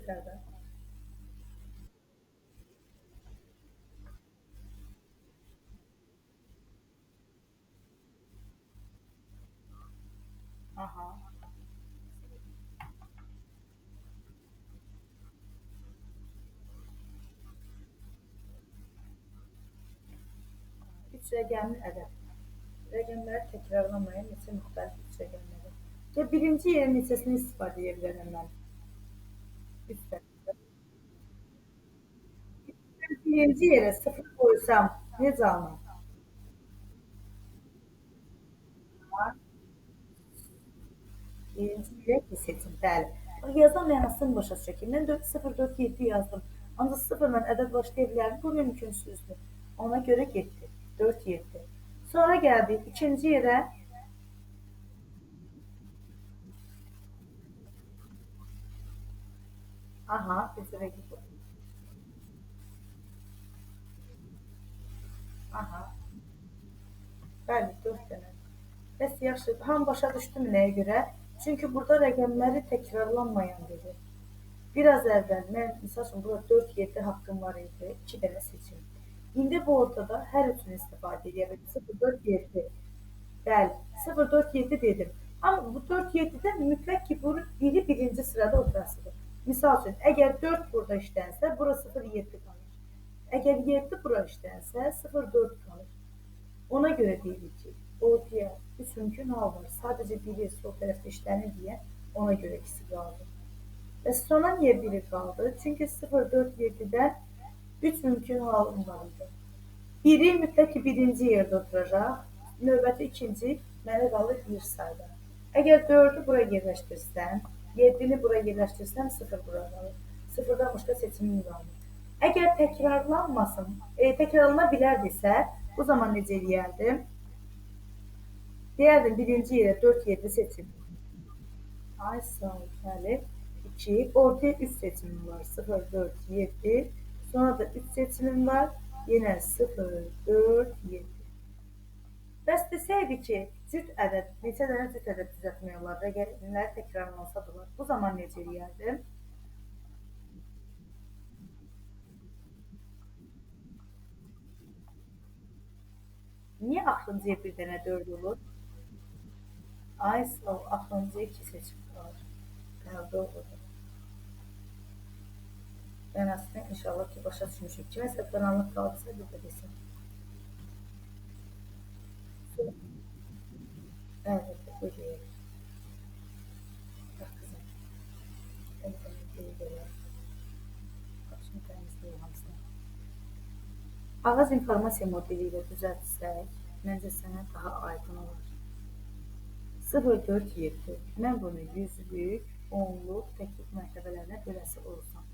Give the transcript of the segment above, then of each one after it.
Sərdə. Aha. 3 rəqəmli ədəd. Rəqəmləri təkrarlamayan neçə müxtəlif 3 rəqəmləri. Və birinci yerin neçəsini istifadə edə bilərəm mən? 3 dəfə. Birinci yerə 0 qoysam necə alınır? Birinci yerə bir seçim. Bəli. Yazan mənasını başa düşək ki, mən 047 yazdım. Ancaq 0 ilə ədəd başlaya bilərəm. Bu mümkünsüzdür. Ona görə getdi. 47. Sonra gəldik ikinci yerə. Aha, bir sıraya gidiyor. Aha, bəli, 4 dənə. Bəs yaxşı, hamı başa düşdümü nəyə görə? Çünki burada rəqəmləri təkrarlanmayan dedi. Biraz əvvəl mən, misal üçün, burada 4-7 haqqım var idi, 2 dənə seçim. İndi bu ortada hər üçünü istifadə edə bilir. 0-4-7. Bəli, 0-4-7 dedim. Amma bu 4-7-dən mütləq ki, bunun biri birinci sırada oturasıdır. Misal üçün, əgər 4 burada işlənsə, bura 0-7 qalır. Əgər 7 bura işlənsə, 0-4 qalır. Ona görə deyirik ki, o deyə 3 mümkün hal var. Sadəcə biri sol tərəfdə işlənir deyə ona görə ikisi qaldı. Bəs sona niyə biri qaldı? Çünki 0-4-7-dən 3 mümkün halım var idi. Biri mütləq ki, birinci yerdə oturacaq. Növbəti ikinci mənə qalır bir sayda. Əgər 4-ü bura yerləşdirsəm, 7-ni bura yerləşdirsəm, 0 bura qalır. 0-dan başqa seçimim qalmır. Əgər təkrarlanmasın, təkrarlana bilərdisə, bu zaman necə eləyərdim? Deyərdim birinci yerə 4-7 seçim. Ay sağ ol, bəli. 2, ortaya 3 seçimim var. 0, 4, 7. Sonra da 3 seçimim var. Yenə 0, 4, 7. Bəs desəydi ki, cüt ədəd, neçə dənə cüt ədəd düzəltmək olar, rəqəmlər təkrarlansa da olar. Bu zaman necə eləyərdim? Niyə axırıncıya bir dənə 4 olur? Ay sağ ol, axırıncıya 2 seçim var. Bəli, doğrudur. Ben aslında inşallah ki başa düşmüşüm. Kiməsə qaranlıq qaldısa bir də desin. Evet, buyur. Bak kızım. Ben temizliği görüyorum. Bak şimdi temizliği hamısını. Ağız informasiya modeli ilə düzəltsək, məncə sənə daha aydın olur. 0-4-7. Mən bunu yüzlük, onluq, təklik mərtəbələrinə böləsi olursam.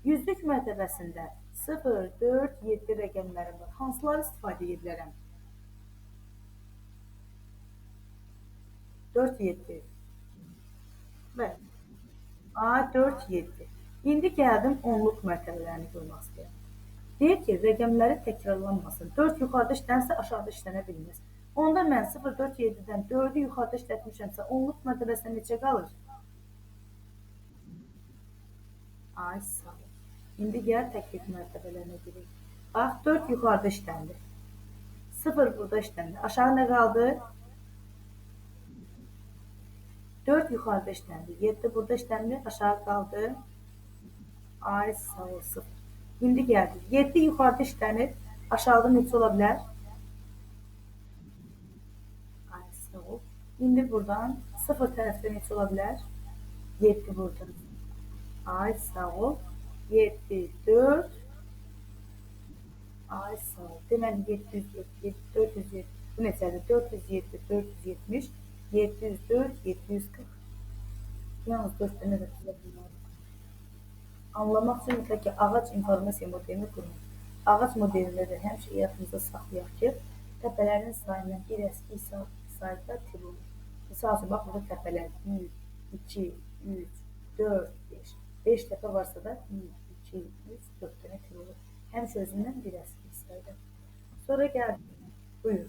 Yüzlük mərtəbəsində 0, 4, 7 rəqəmləri var. Hansıları istifadə edə bilərəm? 4, 7. Bəli. A, 4, 7. İndi gəldim onluq mərtəbələrini qurmaq istəyirəm. Deyir ki, rəqəmləri təkrarlanmasın. 4 yuxarıda işlənsə, aşağıda işlənə bilməz. Onda mən 0, 4, 7-dən 4-ü yuxarıda işlətmişəmsə, onluq mərtəbəsində neçə qalır? Ay sağ ol. İndi gəl təklik mərtəbələrinə girək. Bax, 4 yuxarıda işləndi. 0 burada işləndi. Aşağı nə qaldı? 4 yuxarıda işləndi. 7 burada işləndi. Aşağı qaldı. Ay sağ ol, 0. İndi gəldik. 7 yuxarıda işlənir. Aşağıda neçə ola bilər? Ay sağ ol. İndi buradan 0 tərəfdə neçə ola bilər? 7 burada. Ay sağ ol. 7, 4. Ay sağ ol. Deməli 707, 407. Bu neçədir? 407, 470, 704, 740. Yalnız 4 dənə də düzə bilmərəm. Anlamaq üçün mütləq ki, ağac informasiya modelini qurun. Ağac modelində də həmişə yadımızda saxlayaq ki, təpələrin sayından bir əski sayda til olur. Misal üçün, bax, burada təpələr 1, 2, 3, 4, 5. 5 təpə varsa da 1, 2, 3, 4 dənə til olur. Həmişə özündən bir əski sayda. Sonra gəldik. Buyur.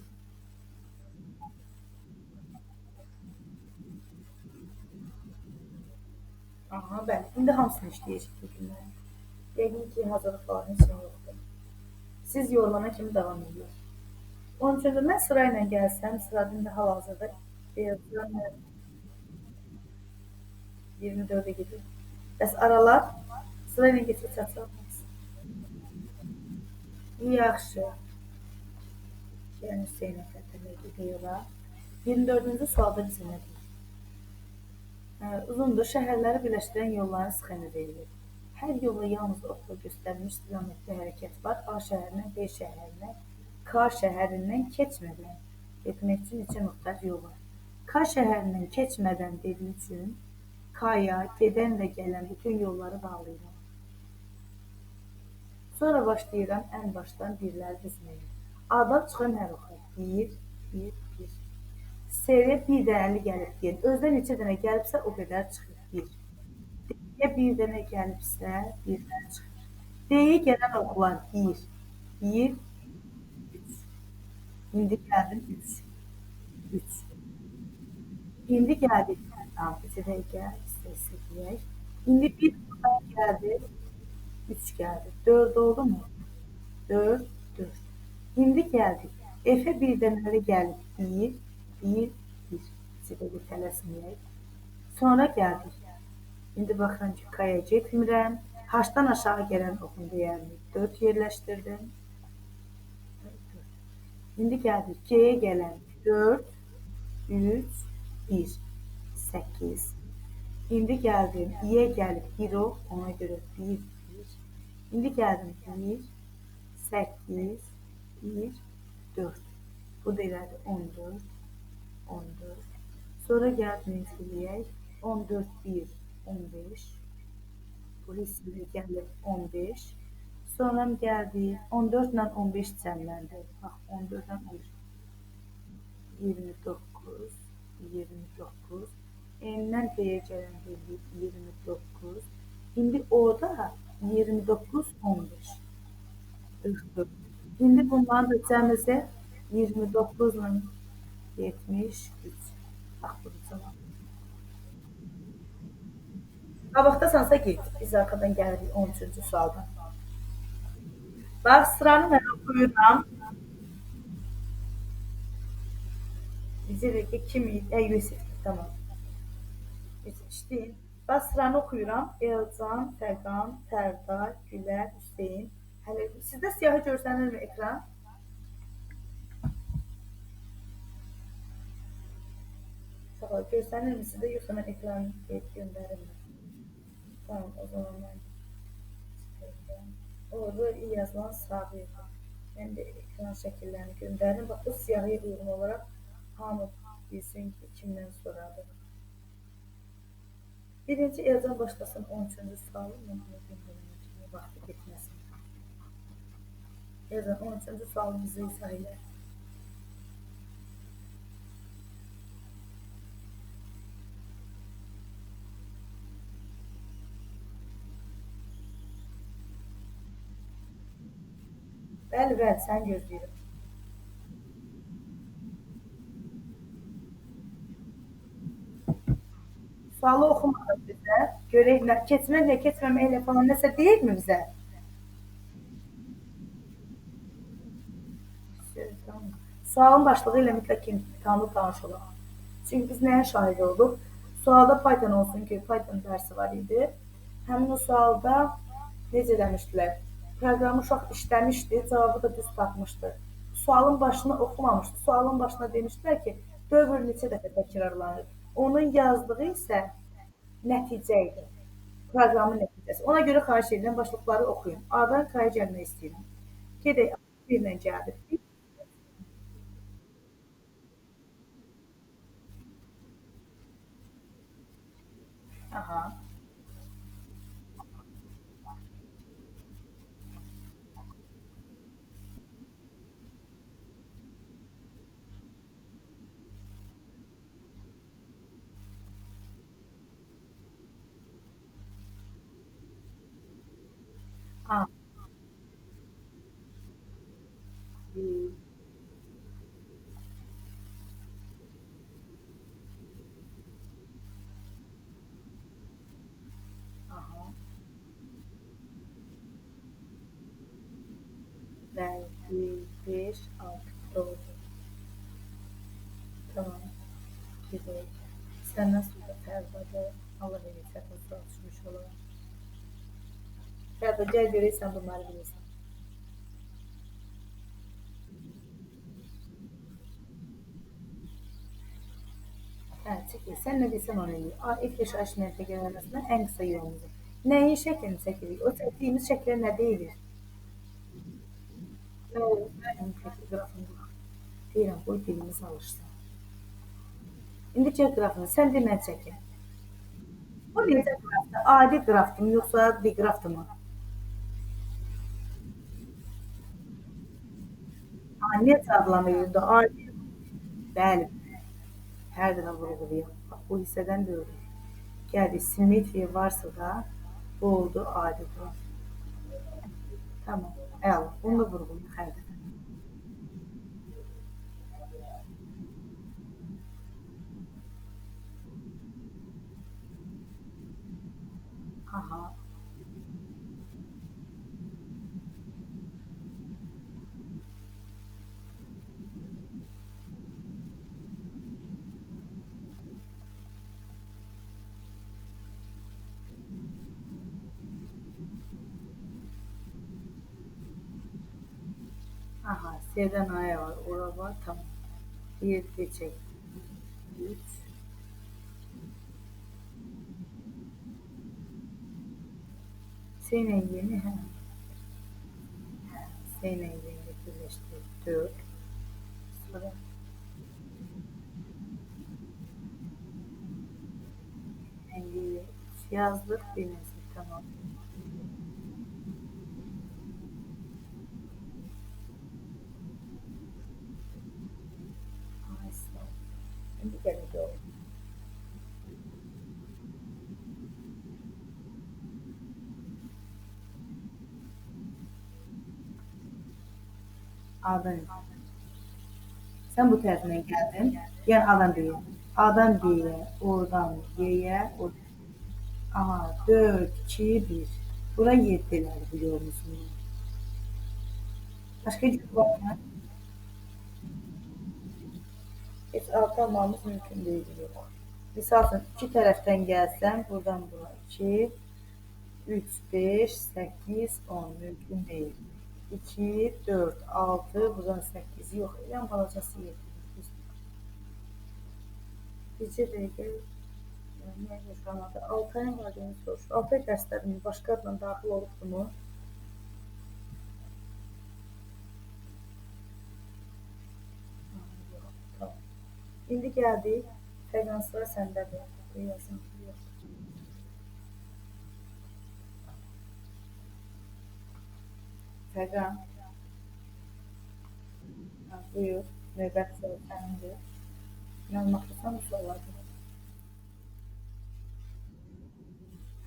Aha, bəli. İndi hamısını işləyəcək bu günləri. Yəqin ki, hazırlıq falan heç nə yoxdur. Siz yorulana kimi davam edir. Onun üçün də mən sırayla gəlsəm, sırada indi hal-hazırda Beyazıdan 24-ə gedir. Bəs aralar sırayla keçib çatacaqsınız. Yaxşı. Yəni Hüseynə xətırlədi deyiyorlar. 24-cü sualda bizə nə deyir? Uzundur. Şəhərləri birləşdirən yolların sxemi verilir. Hər yolla yalnız oxla göstərilmiş istiqamətdə hərəkət var. A şəhərindən B şəhərinə, K şəhərindən keçmədən getmək üçün neçə müxtəlif yol var? K şəhərindən keçmədən dediyi üçün K-ya gedən və gələn bütün yolları bağlayıram. Sonra başlayıram ən başdan birləri dizməyə. A-dan çıxan hərfi 1, 1, 1. S-yə bir dənəli gəlib deyil. Özdə neçə dənə gəlibsə o qədər çıxır. 1. D-yə bir dənə gəlibsə bir dənə çıxır. D-yə gələn oxular 1, 1, 3. İndi gəldim 3, 3. İndi gəldik. Tamam, 2 dəqiqə istəyək. İndi bir buradan gəldi, 3 gəldi. 4 oldu mu? 4, 4. İndi gəldik. F-ə bir dənəli gəlib. 1, 1, 1. Sizə tələsməyək. Sonra gəldik. İndi baxıram ki, K-ya getmirəm. H-dan aşağı gələn oxum deyərini 4 yerləşdirdim. İndi gəldik. G-yə gələn 4, 3, 1, 8. İndi gəldim. İ-yə gəlib 1 ox. Ona görə 1, 1. İndi gəldim 1, 8, 1, 4. Bu da elədi 14, 14. Sonra gəldim eləyək. 14, 1, 15. Bu hissədə gəlir 15. Sonra gəldi 14 ilə 15 cəmləndi. Bax 14 ilə 15. 29, 29. N-dən D-yə gələn dedik 29. İndi orada 29, 15. 44. İndi bunların da cəmisi 29 ilə 73. Bax, bu cavab. Qabaqdasansa get. Biz arxadan gəlirik 13-cü sualdan. Bax, sıranı mən oxuyuram. Bizə ki, kim idi? Yusif. Tamam. İşləyin. Bax, sıranı oxuyuram. Elcan, Fəqan, Fərda, Gülər, Hüseyin. Hələ sizdə siyahı görsənirmi ekran? Sağ ol. Görsənirmi sizdə? Yoxsa mən ekranı göndərim. Tamam, o zaman mən orada yazılan sırada idi. Mən də ekran şəkillərini göndərim. Bax, bu siyahıya uyğun olaraq hamı bilsin ki, kimdən soradır. Birinci Elcan başlasın 13-cü sualı. Mən bunu göndərəm. Vaxtı getməsin. Elcan 13-cü sualı bizi izah elə. Bəli, bəli, sən gözləyirəm. Sualı oxumadın bizə. Görək, keçməklə, keçməməklə falan nəsə deyilmi bizə? Sualın başlığı ilə mütləq imtahanlı tanış olaq. Çünki biz nəyə şahid olduq? Sualda Python olsun ki, Python dərsi var idi. Həmin o sualda necə demişdilər? Proqramı uşaq işləmişdi, cavabı da düz tapmışdı. Sualın başını oxumamışdı. Sualın başına demişdilər ki, dövr neçə dəfə təkrarlanır. Onun yazdığı isə nəticə idi. Proqramın nəticəsi. Ona görə xahiş edirəm, başlıqları oxuyun. A-dan K-ya gəlmək istəyirəm. Gedək, birlə gəldik. Aha. Ha. Səndən sonra Fərzadə, Allah eləyirsə, bu düşmüş olar. Fərza, gəl görək sən bunları bilirsən. Hə, çəkil. Sən nə bilsən onu eləyir. F5H məntəqələr arasında ən qısa yolumudur. Nəyin şəklini çəkirik? O çəkdiyimiz şəklə nə deyilir? Nə olur? Mənim şəkli qrafında. Deyirəm, qoy dilimiz alışsın. İndi çək qrafını. Sən de, mən çəkim. Bu necə qrafdır? Adi qraftımı, yoxsa diqraftımı? Necə adlanır da? Adi. Bəli. Hər dəfə vurğulayaq. Bax, bu hissədən də öyrən. Gəldi, simmetriya varsa da, bu oldu adi qraft. Tamam. Əla. Bunu da vurğulayaq hər dəfə. Aha. Aha. S'dən A'ya var. Ora var. Tamam. Bir geçək. 3. S ilə yeni, hə. S ilə yeni birləşdir. 4. Sonra rəngi yazdıq. Bir nəsil. Tamam. Ay, sağ ol. İndi gələk yol. A'dan. Sən bu tərəfindən gəldin. Yəni A'dan B'yə. A'dan B'yə, oradan Y'yə, oradan. Aha, 4, 2, 1. Bura 7'ler bu yolumuzun. Başka cümle var mı? Heç altı almamız mümkün değil. Misal üçün, iki tərəfdən gəlsəm, buradan bura 2, 3, 5, 8, 10 mümkün değil. 2, 4, 6, buradan 8 yox. Ən balacası 7. Bircə dəqiqə nə yoxlamadı. Altayın valideynini soruşur. Altay dərslərini başqa adla daxil olubdumu? Yox, tamam. İndi gəldik. Frekanslar səndədir. Yazın. Yox. Fəqan. Buyur. Növbət soru sənindir. İnanmaqlısan bu sorulardır.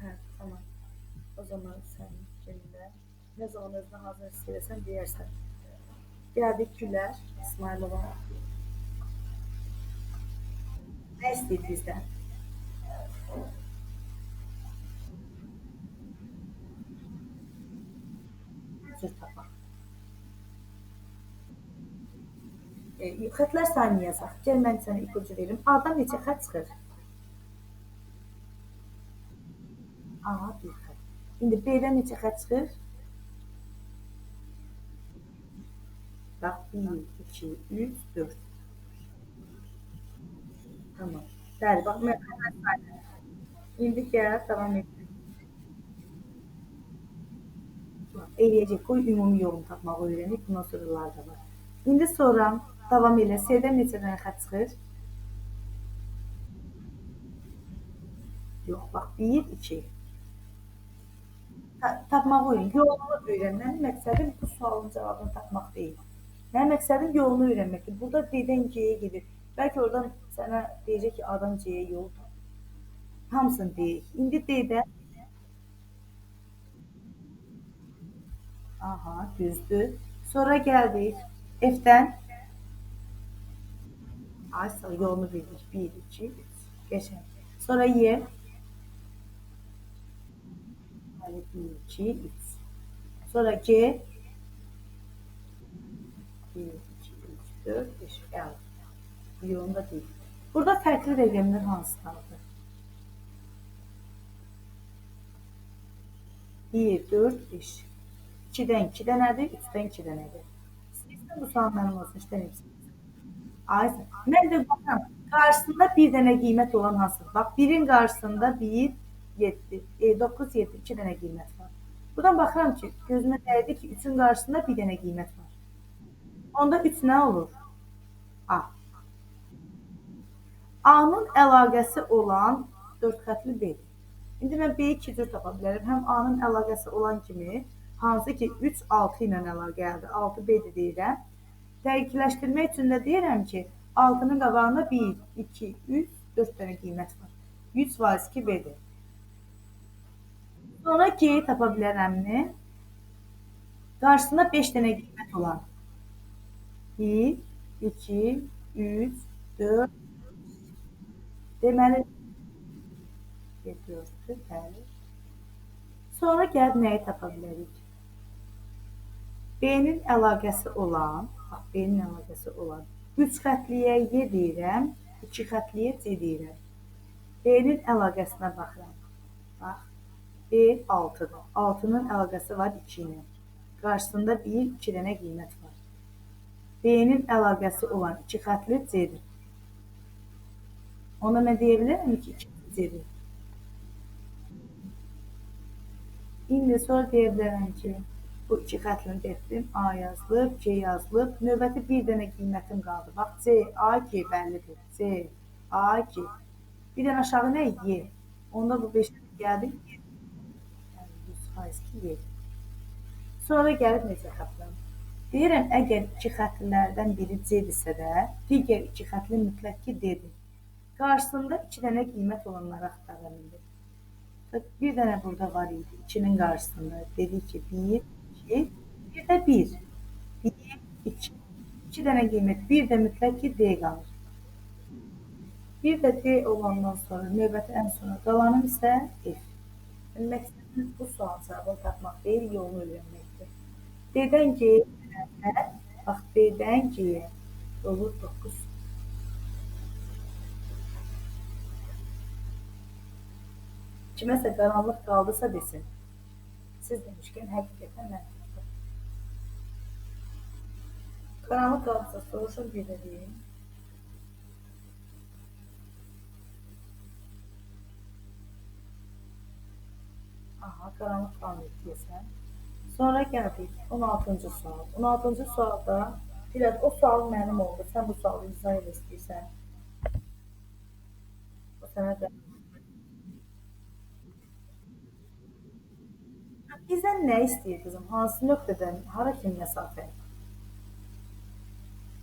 Hə, tamam. O zaman sən fikirlə. Nə zaman özünə hazır hiss edirsən, deyərsən. Gəldik Gülər İsmailova. Nə istəyir bizdən? Cür tapaq. Xətlər sayını yazaq. Gəl mən sənə ipucu verim. A-dan neçə xət çıxır? A, bir xət. İndi B-dən neçə xət çıxır? Bax, 1, 2, 3, 4. Tamam. Bəli, bax, mən xətlər sayını. İndi gəl, davam edelim. Eləyəcək, qoy ümumi yolunu tapmağı öyrənib, bundan sonralar da var. İndi sonra davam elə. S-dən neçə dənə xət çıxır? Yox, bax, 1, 2. Tapmağı öyrən. Yolunu öyrənmənin məqsədi bu sualın cavabını tapmaq deyil. Mənim məqsədim yolunu öyrənməkdir. Burada D-dən G-yə gedir. Bəlkə oradan sənə deyəcək ki, A-dan C-yə yol tap. Hamısını deyək. İndi D-dən. Aha, düzdür. Sonra gəldik. F-dən. Ay, yolunu bildik. 1, 2, 3. Geçək. Sonra Y. 1, 2, 3. Sonra G. 1, 2, 3, 4, 5. Gəldi. Yolunda değil. Burada fərqli rəqəmlər hansılardır? 1, 4, 5. 2-dən 2 dənədir, 3-dən 2 dənədir. İstəyirsən bu sual mənim olsun, işləməyəcək. Ayşə, mən də baxıram, qarşısında bir dənə qiymət olan hansıdır? Bax, 1-in qarşısında 1, 7, 9, 7, 2 dənə qiymət var. Buradan baxıram ki, gözümə dəydi ki, 3-ün qarşısında bir dənə qiymət var. Onda 3 nə olur? A. A-nın əlaqəsi olan 4 xətli B-dir. İndi mən B-yi 2 cür tapa bilərəm. Həm A-nın əlaqəsi olan kimi, hansı ki 3, 6 ilə əlaqəlidir. 6 B-dir deyirəm. Dəqiqləşdirmək üçün də deyirəm ki, 6-nın qabağında 1, 2, 3, 4 dənə qiymət var. 100 faiz 2 B-dir. Sonra G-yi tapa bilərəmmi? Qarşısında 5 dənə qiymət olan. 1, 2, 3, 4. Deməli, 4-dür, bəli. Sonra gəlib nəyi tapa bilərik? B-nin əlaqəsi olan, bax, B-nin əlaqəsi olan 3 xətliyə Y deyirəm, 2 xətliyə C deyirəm. B-nin əlaqəsinə baxıram. Bax, B 6-dır. 6-nın əlaqəsi var 2 ilə. Qarşısında 1, 2 dənə qiymət var. B-nin əlaqəsi olan 2 xətli C-dir. Ona mən deyə bilərəm ki, 2 C-dir. İndi sonra deyə bilərəm ki, bu 2 xətlini etdim, A yazılıb, C yazılıb. Növbəti bir dənə qiymətim qaldı. Bax, C, A, G bəllidir. C, A, G. Bir dənə aşağı nə? Y. Onda bu 5 gəldi. Y. Yəni 100% Y. Sonra gəlib necə tapıram? Deyirəm, əgər 2 xətlilərdən biri C-dirsə də, digər 2 xətli mütləq ki D-dir. Qarşısında 2 dənə qiymət olanları axtarıram indi. Bir dənə burada var idi, 2-nin qarşısında. Dedik ki, 1, 2, bir də 1. 1, 2. 2 dənə qiymət, bir də mütləq ki, D qalır. Bir də D olandan sonra, növbəti ən sona qalanım isə F. Məqsədimiz bu sual cavabını tapmaq deyil, yolunu öyrənməkdir. D-dən G-yə, bax, D-dən G-yə olur 9. Kiməsə qaranlıq qaldısa desin. Siz demişkən, həqiqətən mən tutdum. Qaranlıq qaldısa soruşun bir də deyim. Aha, qaranlıq qalmayıb deyəsən. Sonra gəldik 16-cı sual. 16-cı sualda, Bilət, o sual mənim oldu. Sən bu sualı izah elə istəyirsən. O sənə də. Bizdən nə istəyir qızım? Hansı nöqtədən, hara kimi məsafə?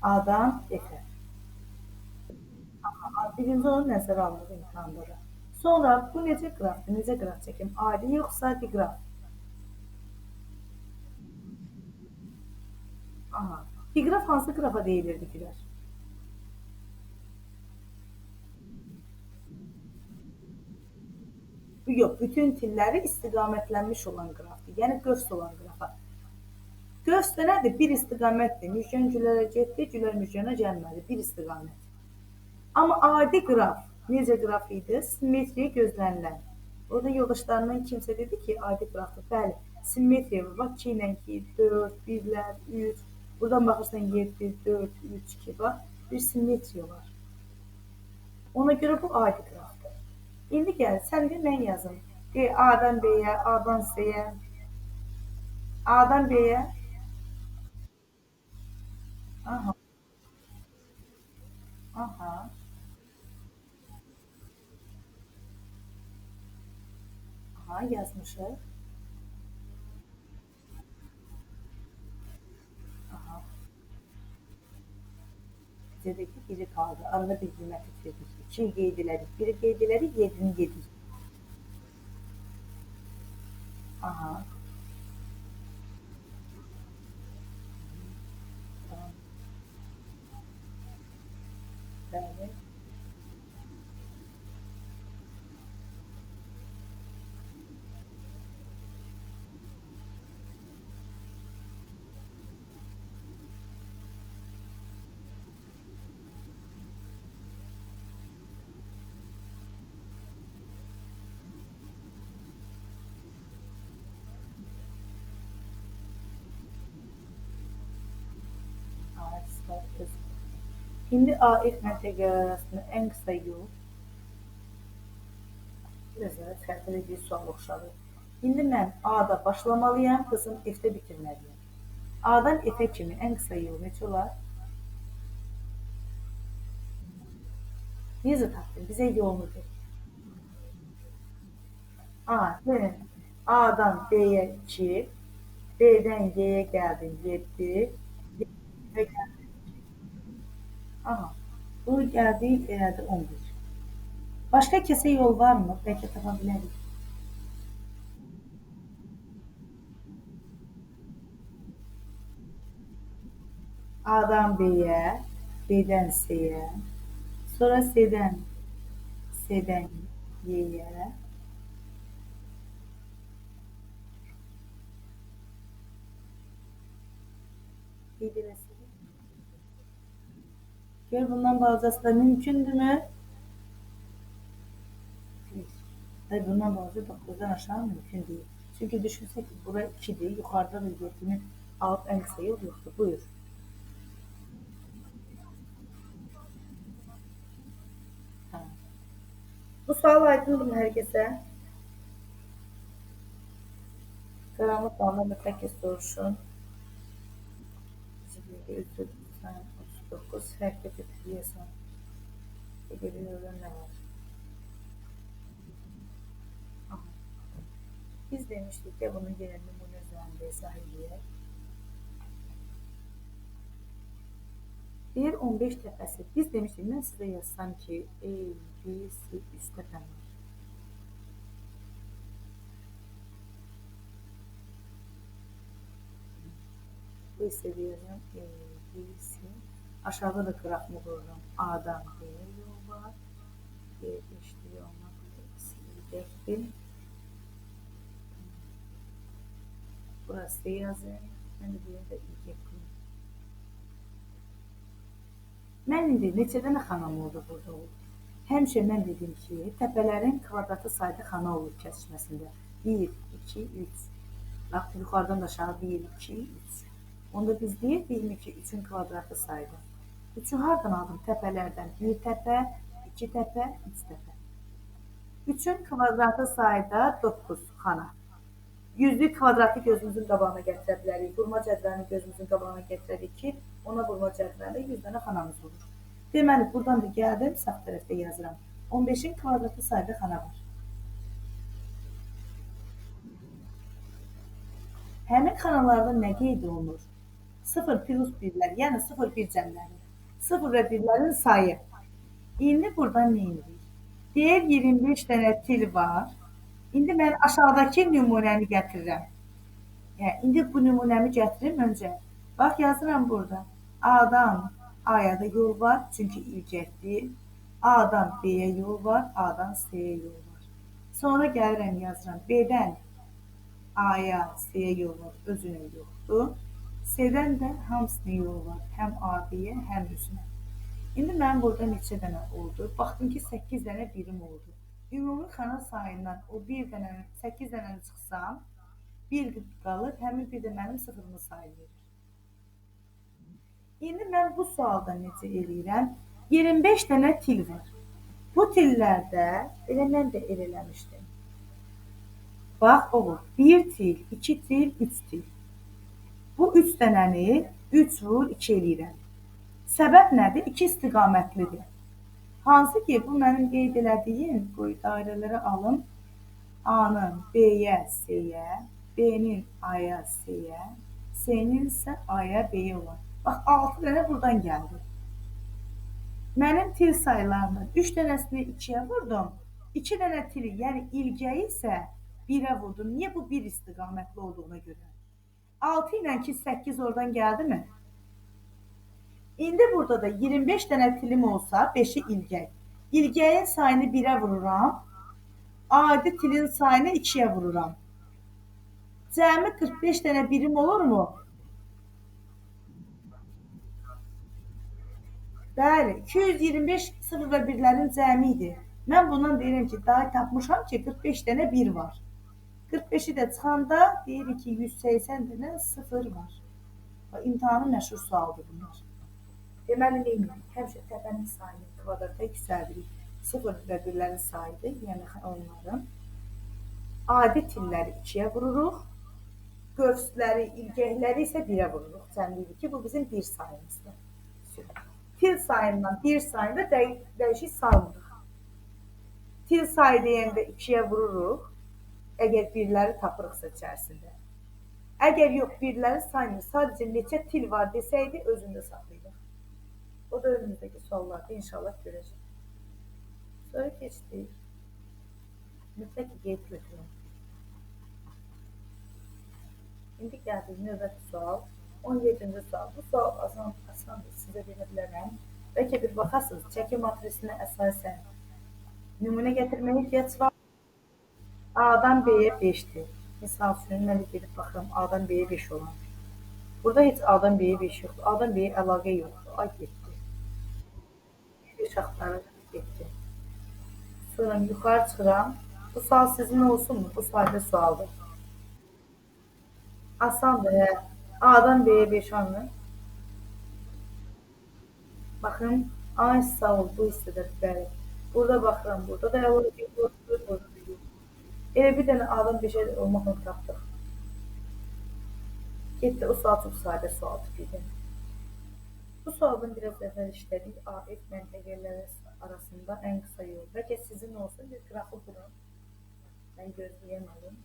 A-dan F-ə. Birinci onu nəzərə almaq imkanı var. Sonra bu necə qrafdır? Necə qraf çəkim? Adi yoxsa diqraf? Aha. Diqraf hansı qrafa deyilirdi Gülər? Yox, bütün tilləri istiqamətlənmiş olan qrafdır. Yəni qövs olan qrafa. Qövs də nədir? Bir istiqamətdir. Müjgan Gülərə getdi, Gülər Müjgana gəlmədi. Bir istiqamət. Amma adi qraf necə qraf idi? Simmetriya gözlənilən. Orada yoldaşlarından kimsə dedi ki, adi qrafdır. Bəli, simmetriya var. Bax, 2 ilə 2, 4, 1-lər, 3. Buradan baxırsan 7, 4, 3, 2. Bax, bir simmetriya var. Ona görə bu adi qrafdır. İndi gəl, sən de mən yazım. De, A-dan B-yə, A-dan C-yə, A-dan B-yə. Aha, aha, aha yazmışıq. Aha, bizə də ki, biri qaldı. Arada bir qiymət itirdik. 2-yi qeyd elədik, biri qeyd elədik, 7-ni yedik. Aha, tamam, bəli. Artıq. İndi AF məntəqələri arasında ən qısa yol, biraz da təhlil edici sual oxşarı. İndi mən A-da başlamalıyam, qızım F-də bitirməliyəm. A-dan F-ə kimi ən qısa yol necə olar? Necə tapdın? Bizə yolunu ver. A, yəni A-dan B-yə 2, B-dən Y-yə gəldin 7, Y-ə gəldin. Aha, bu gəldik elədi 11. Başqa kəsə yol varmı? Bəlkə tapa bilərik. A'dan B'yə, B'dən C-yə, sonra C'dən Y'yə. Qeyd eləsək. Gör bundan balacası da mümkündürmü? Hayır, bundan balaca 9'dan aşağı mümkün değil. Çünki düşünsək ki, bura 2-dir, yuxarıda da 7-ni alıb ən qısa yol yoxdur. Buyur. Tamam. Bu sual aydındır hər kəsə? Qaranlıq alanda mütləq ki soruşun. 39 hərəkət edirsən. Görürəm nə var. Biz demişdik ki, bunun yenə nümunə üzərində izah edək. Deyir 15 təpəsi. Biz demişdik, mən sizə yazsam ki, A, B, C üst təpəm var. Bu isə deyəcəm A, B, C. Aşağıda da qıraqmı qoyuram. A-dan B-yə yol var. B, eşitlik olmaq, C-dir. Burası yazayım. Mən də deyəm də Y qoyum. Mən indi neçə dənə xanam oldu burada oldu? Həmişə mən dedim ki, təpələrin kvadratı sayda xana olur kəsişməsində. 1, 2, 3. Bax, yuxarıdan da aşağı 1, 2, 3. Onda biz deyək 22, 3-ün kvadratı sayda. 3-ü hardan aldım? Təpələrdən. 1 təpə, 2 təpə, 3 təpə. 3-ün kvadratı sayda 9 xana. 100-lük kvadratı gözümüzün qabağına gətirə bilərik. Vurma cədvəlini gözümüzün qabağına gətirərik ki, ona vurma cədvəlində 100 dənə xanamız olur. Deməli, buradan da gəldim, sağ tərəfdə yazıram. 15-in kvadratı sayda xana var. Həmin xanalarda nə qeyd olunur? 0 plus 1-lər, yəni 0 1 cəmləri. 0 və 1-lərin sayı. İndi buradan nə edirik? Deyir 25 dənə til var. İndi mən aşağıdakı nümunəni gətirirəm. Yəni, indi bu nümunəmi gətirim öncə. Bax, yazıram burada. A-dan A-ya da yol var, çünki ilgəkdir. A-dan B-yə yol var, A-dan C-yə yol var. Sonra gəlirəm, yazıram. B-dən A-ya, C-yə yol var, özünə yoxdur. C-dən də hamısına yol var, həm A-B-yə, həm özünə. İndi mənim burada neçə dənə oldu? Baxdım ki, 8 dənə birim oldu. Ümumi xana sayından o 1 dənənin 8 dənəni çıxsam, 1 qalır, həmin bir də mənim sıfırımı sayı verir. İndi mən bu sualda necə eləyirəm? 25 dənə til var. Bu tillərdə elə mən də el eləmişdim. Bax, olur. 1 til, 2 til, 3 til. Bu 3 dənəni 3 vur 2 eləyirəm. Səbəb nədir? 2 istiqamətlidir. Hansı ki, bu mənim qeyd elədiyim, qoy dairələrə alım. A-nın B-yə, C-yə, B-nin A-ya, C-yə, C-nin isə A-ya, B-yə olan. Bax, 6 dənə buradan gəldi. Mənim til sayılarının 3 dənəsini 2-yə vurdum. 2 dənə tili, yəni ilgəyi isə 1-ə vurdum. Niyə? Bu 1 istiqamətli olduğuna görə. 6 ilə ki, 8 oradan gəldi mi? İndi burada da 25 dənə tilim olsa, 5-i ilgək. İlgəyin sayını 1-ə vururam. Adi tilin sayını 2-yə vururam. Cəmi 45 dənə birim olurmu? Bəli, 225 0 və 1-lərin cəmi idi. Mən bundan deyirəm ki, daha tapmışam ki, 45 dənə 1 var. 45-i də çıxanda deyirik ki, 180 dənə 0 var. İmtahanın məşhur sualıdır bunlar. Deməli neyləyirik? Həmişə təpənin sayını kvadrata yüksəldirik. Sıfır və birlərin sayıdır, yəni onların. Adi tilləri 2-yə vururuq. Qövsləri, ilgəkləri isə 1-ə vururuq. Cəmləyirik ki, bu bizim bir sayımızdır. Til sayından bir sayında dəyişik salmırıq. Til sayı deyəndə 2-yə vururuq. Əgər birləri tapırıqsa içərisində. Əgər yox, birləri saymır, sadəcə neçə til var desəydi, özündə saxlayırıq. O da önümüzdəki suallarda inşallah görəcək. Sonra keçdik. Mütləq qeyd götürün. İndi gəldik növbəti sual. 17-ci sual. Bu sual asandır, sizə verə bilərəm. Bəlkə bir baxasınız, çəki matrisinə əsasən nümunə gətirməyə ehtiyac var. A-dan B-yə 5-dir. Misal üçün, mən də gedib baxıram, A-dan B-yə 5 olan. Burada heç A-dan B-yə 5 yoxdur. A-dan B-yə əlaqə yoxdur. A getdi. 5 axtarır, getdi. Sonra yuxarı çıxıram. Bu sual sizin olsunmu? Bu sayda sualdır. Asandır, hə. A-dan B-yə 5 alınır. Baxın, ay sağ ol, bu hissədə bəli. Burada baxıram, burada da əlaqə yoxdur, burada da yoxdur. Elə bir dənə A-dan 5-ə olmaqla tapdıq. Getdi, o sual çox sadə sualdır bir. Bu sualdan biraz əvvəl işlədik. AF məntəqələri arasında ən qısa yol. Bəlkə sizin olsun, bir qrafı qurun. Mən gözləyən olum.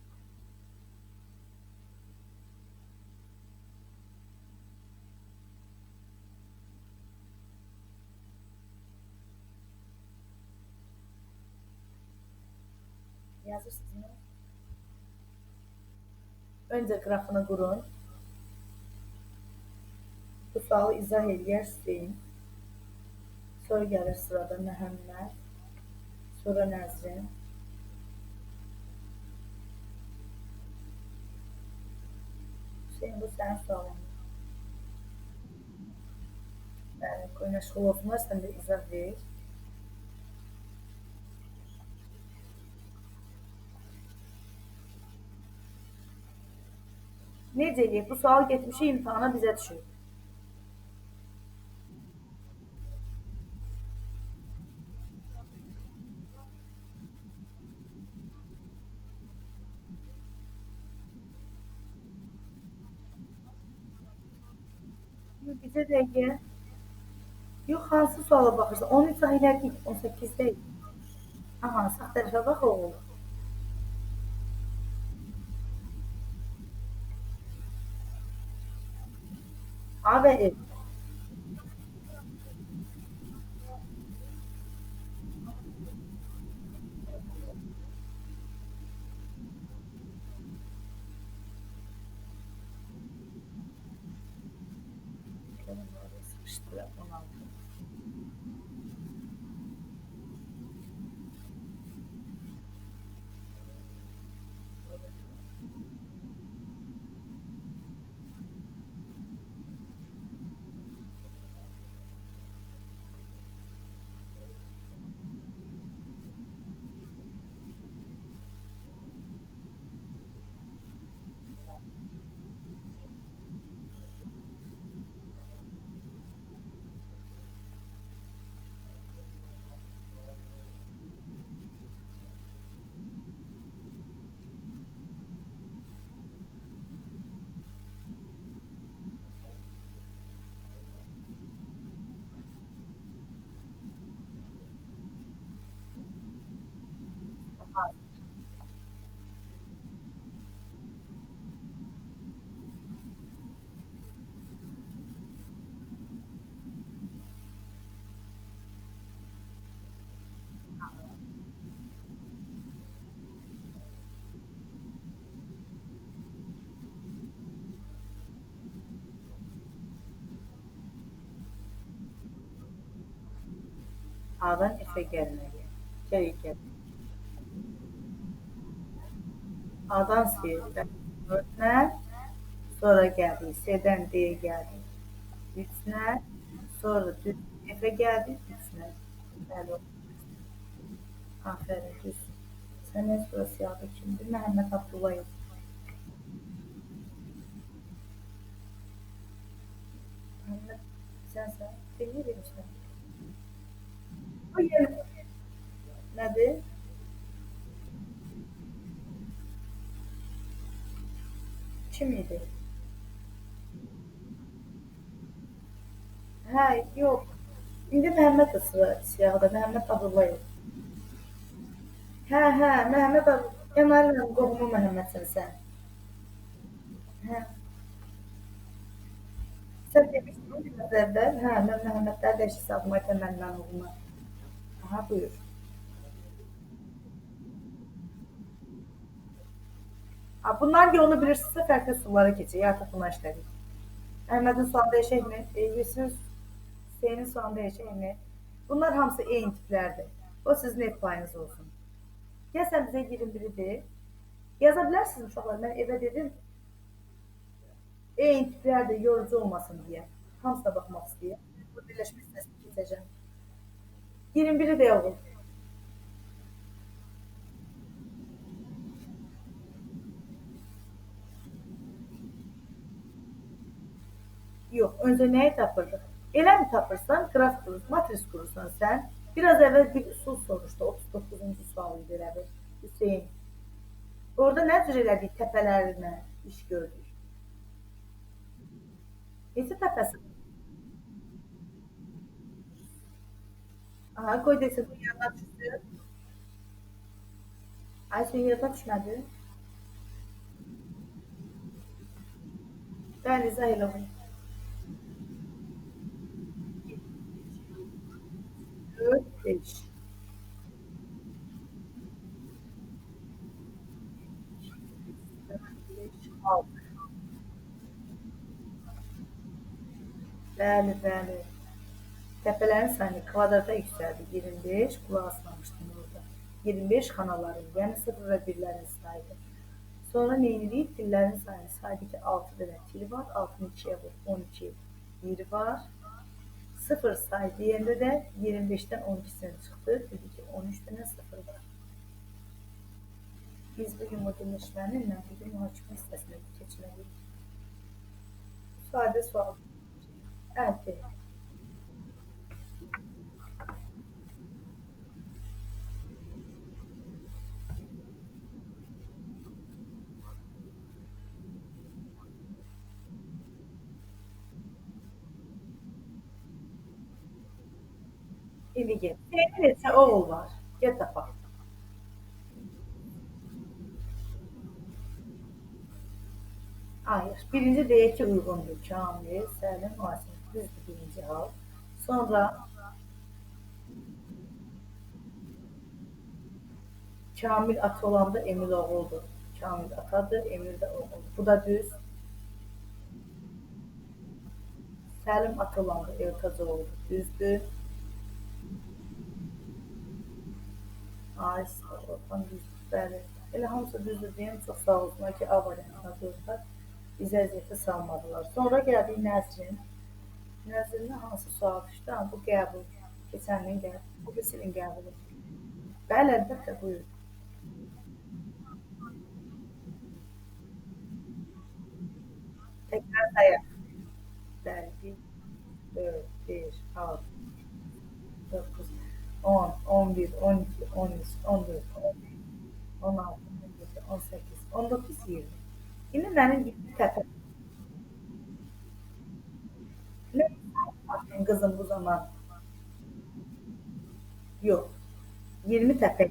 Yazırsınız. Öncə qrafını qurun. Bu sualı izah eləyər Hüseyin. Sonra gəlir sırada Məhəmməd. Sonra Nəzrin. Hüseyin, bu sənin sualın. Bəli, qoy məşğul olsunlar, sən də izah ver. Necə eləyək? Bu sual getmişik imtahana bizə düşür. Bizə dəqiqə. Yox, hansı suala baxırsan? Onu izah elədik, 18-dəyiz. Aha, sağ tərəfə bax, oğul. A və E. Sıxışdıraq 16. A-dan F-ə gəlməli. Gərək gəl. A-dan C-yə 4-nə, sonra gəldik, C-dən D-yə gəldik 3-nə, sonra düz F-ə gəldik 3-nə. Bəli, afərin, düz. Sənin sonra siyahı kimdir? Məhəmməd Abdullayev. Məhəmməd, sənsən? Dinliyorum səni. O yeni nədir? Kim idi? Hə, yox. İndi Məhəmməd də siyahıda, Məhəmməd Abdullayev. Hə, hə, Məhəmməd Əməllə qohumu Məhəmmədsən sən. Hə, sən demişdin biraz əvvəl. Hə, mən Məhəmmədləri də eşit adıma təmənnən oğluna. Aha, buyur. Ha, bunlar yolunu bilirsinizsə fərqli sulara keçir. Artıq buna işlədik. Əhmədin sualını dəyişəkmi? Yusuf Hüseynin sualını dəyişəkmi? Bunlar hamısı eyni tiplərdir. O sizin ev payınız olsun. Gəl sən bizə 21-i de. Yaza bilərsiniz uşaqlar. Mən evə dedim, eyni tiplərdir, yorucu olmasın deyə. Hamısına baxmaq istəyir. Bu birləşmə hissəsini keçəcəm. 21-i de oğlum. Yox, öncə nəyi tapırdıq? Elə mi tapırsan, qraf qurursan, matris qurursan sən. Biraz əvvəl bir usul soruşdu, 39-cu sual idi elə bil. Hüseyin. Orada nə cür elədik təpələrinə iş gördük. Neçə təpəsi? Aha, qoy desin, bu yanına düşsün. Ay, senin yadına düşmədi? Bəli, izah elə bunu. 4, 5. 5, 6. Bəli, bəli. Təpələrin sayını kvadrata yüksəldi 25, qulaq asmamışdım orada. 25 xanaların, yəni 0 və 1-lərin sayıdır. Sonra neynilik? Tillərin sayını saydı ki 6 dənə til var, 6-nı 2-yə vur, 12, 1 var. 0 say deyəndə də 25-dən 12-sini çıxdı, dedi ki 13 dənə 0 var. Biz bugün modernləşmənin məntiqi mühakimə hissəsinə keçməliyik. Sadə sual. Əldə. İndi get. Senin neçə oğul var? Get tapaq. Hayır. Birinci deyək ki, uyğundur. Kamil, Səlim, Asim. Düzdür birinci hal. Sonra Kamil ata olanda Emil oğuldur. Kamil atadır, Emil də oğuldur. Bu da düz. Səlim ata olanda Ertac oğuldur. Düzdür. Ay, sağ ol. Orxan düzdür. Bəli. Elə hamısı düzdür deyən çox sağ olsunlar ki, A variantına qoydular. Bizə əziyyətə salmadılar. Sonra gəldik Nəzrin. Nəzrinə hansı sual düşdü? Ha, bu qəbul. Keçəndən qəbul. Bu silin qəbulu. Bəli, əlbəttə, buyur. Təkrar sayaq. Bəli, 1, 4, 5, 6, 9, 10, 11, 12, 13, 14, 15, 16, 17, 18, 19, 20. İndi mənim 20 təpə. Nə baxın qızım bu zaman? Yox. 20 təpə.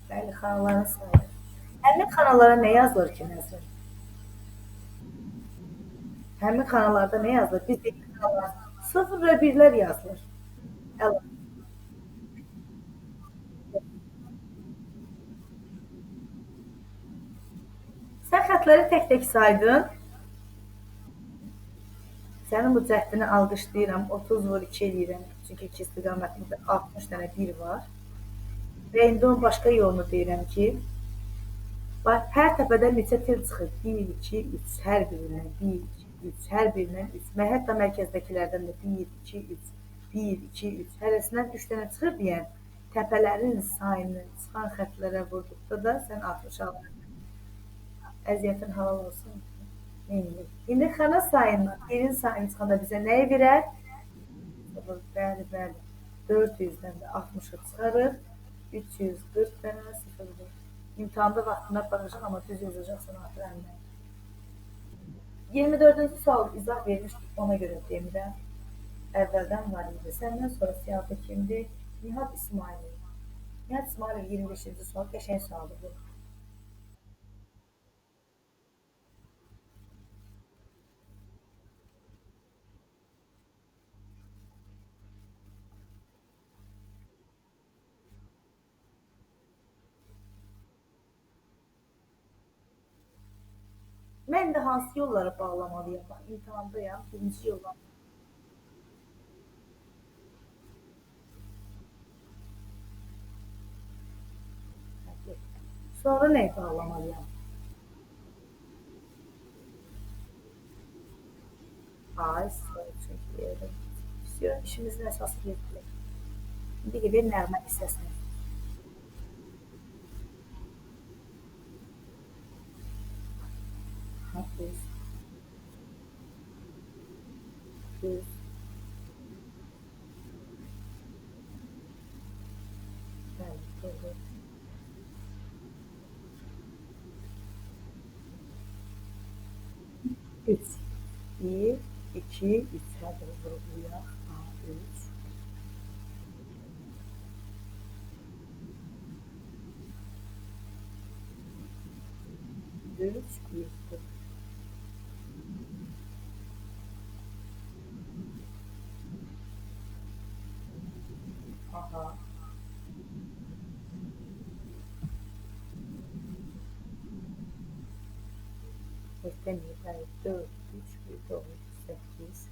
Bəli, xanaların sayı. Həmin xanalara nə yazılır ki, Nəzrin? Həmin xanalarda nə yazılır? Biz dedik xanalar 0 və 1-lər yazılır. Əla. Sən xətləri tək-tək saydın. Sənin bu cəhdini alqışlayıram. 30 vur 2 eləyirəm. Çünki 2 istiqamətində 60 dənə 1 var. Və indi onun başqa yolunu deyirəm ki, bax, hər təpədən neçə tel çıxır? 1, 2, 3, hər birindən 1, 2, 3, hər birindən 3. Və hətta mərkəzdəkilərdən də 1, 2, 3, 1, 2, 3, hərəsindən 3 dənə çıxır deyən təpələrin sayını çıxan xətlərə vurduqda da sən 60 alırsan. Əziyyətin halal olsun. Eyni. İndi xana sayını, birin sayını çıxanda bizə nəyi verər? Sıfır, bəli, bəli. 400-dən də 60-ı çıxarır. 340 dənə sıfırdır. İmtahanda vaxtında aparacaq, amma düz yazacaqsan artıq əlinə. 24-cü sual izah vermişdik, ona görə demirəm. Əvvəldən var idi. Səndən sonra siyahı kimdir? Nihat İsmailov. Nihat İsmailov 25-ci sual, qəşəng sualdır bu. Mən də hansı yollara bağlamalıyam? Bax, imtahandayam. Birinci yolla. Sonra nəyi bağlamalıyam? Ay, sonra çünki yerim. İşimizin əsası getdi. İndi gedək nəğmə hissəsinə. Düz, düz, bəli, doğru. 3. 1, 2, 3. Hadi vurgulayaq. 3, 3, 1. Aha. Beklemeyin. Bəli, 4, 3, 1, doğru. 8.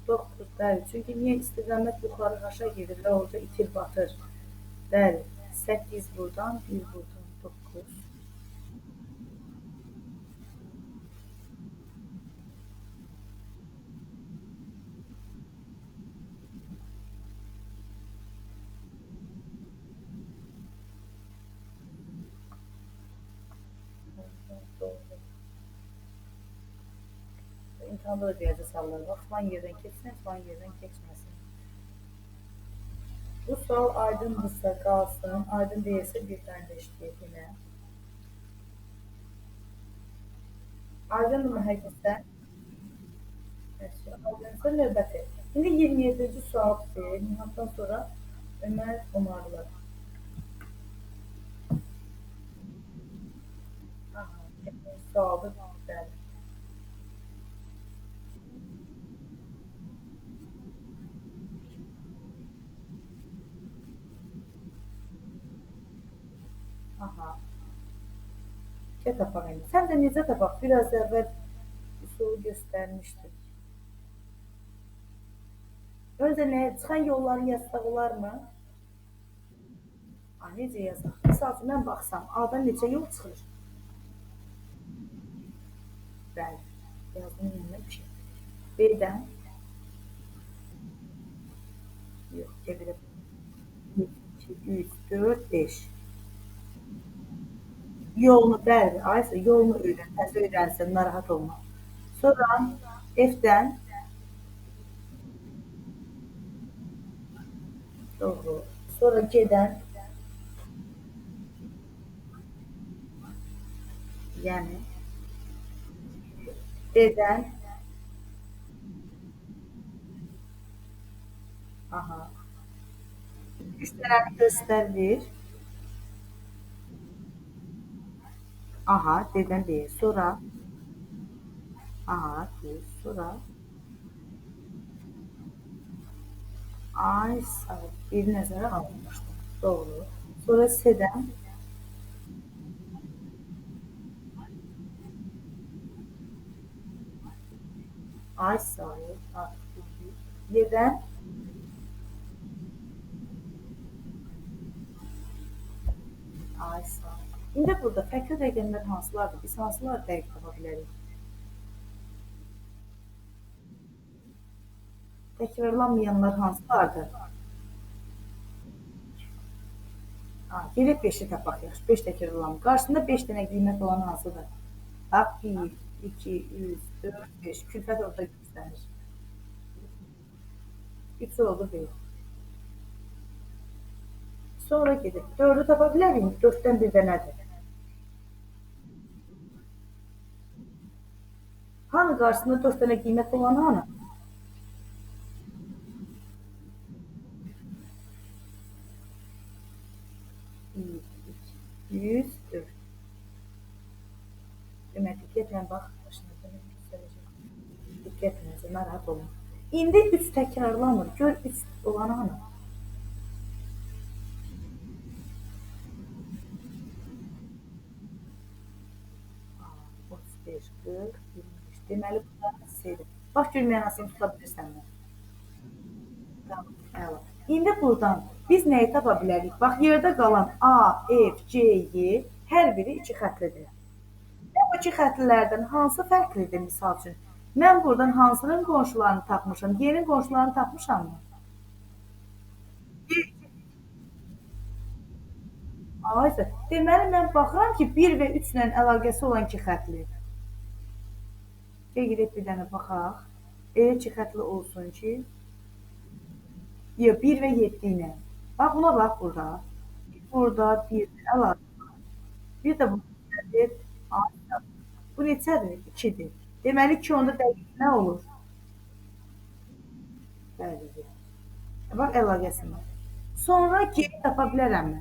Doktor, bəli. Çünki niyə istiqamət yuxarı aşağı gedir və orada itir batır. Bəli. 8 buradan, 1 buradan. 9. Doğru. İmtahanda da deyəcək suallar var. Falan yerdən keçsin, falan yerdən keçməsin. Bu sual aydındırsa qalsın, aydın deyilsə bir dənə də işləyək yenə. Aydınmı hər kəsə? Aydınsa növbəti. İndi 27-ci sualdır. Nihatdan sonra Ömər Omarlı. Aha, sualdır. Bəli. Aha. Şey tapaq indi. Səncə necə tapaq? Biraz əvvəl üsulu göstərmişdik. Öncə nəyə çıxan yolları yazsaq olarmı? Ha, necə yazaq? Misal üçün mən baxsam, A-dan neçə yol çıxır? Bəli. Yazdım yanına bir şey. B-dən yox, gedirəm. 2, 3, 4, 5. Yolunu, bəli, Ayşə, yolunu öyrən. Təzə öyrənsən, narahat olma. Sonra F-dən doğru. Sonra G-dən yəni D-dən aha. Üç dənəni göstərir. Aha, D-dən B. Sonra aha, düz. Sonra ay sağ ol. Bir nəzərə alınmışdır. Doğru. Sonra S-dən ay sağ ol. Artıq bildik. Y-dən ay sağ ol. İndi burada fərqli rəqəmlər hansılardır? Biz hansıları dəqiq tapa bilərik? Təkrarlanmayanlar hansılardır? Ha, gedib 5-i tapaq yaxşı. 5 təkrarlanmır. Qarşısında 5 dənə qiymət olan hansıdır? Bax 1, 2, 3, 4, 5. Külfət orada göstərir. 3 oldu 1. Sonra gedib 4-ü tapa bilərik. 4-dən bir dənədir. Hanı qarşısında 4 dənə qiymət olan hanı? 1, 2, 104. Demək, diqqətlə bax. Başına dönüm göstərəcəm. Diqqətlə, narahat olma. İndi 3 təkrarlanmır. Gör 3 olan hanı? 35, 40, 25. Deməli, bu da C-dir. Bax, gör mənasını tuta bilirsənmi? Tamam, əla. İndi buradan biz nəyi tapa bilərik? Bax, yerdə qalan A, F, C, Y hər biri 2 xətlidir. Və bu 2 xətlilərdən hansı fərqlidir, misal üçün? Mən buradan hansının qonşularını tapmışam? Y-nin qonşularını tapmışammı? Aysə, deməli, mən baxıram ki, 1 və 3 ilə əlaqəsi olan 2 xətli. Gedib bir dənə baxaq. Elə 2 xətli olsun ki, yox, 1 və 7 ilə. Bax, buna bax burada. Burada 1 əlavə. Bir də bu neçədir? Bu neçədir? 2-dir. Deməli, 2 onda dəqiq nə olur? Bəli. Bax, əlaqəsini. Sonra geri tapa bilərəmmi?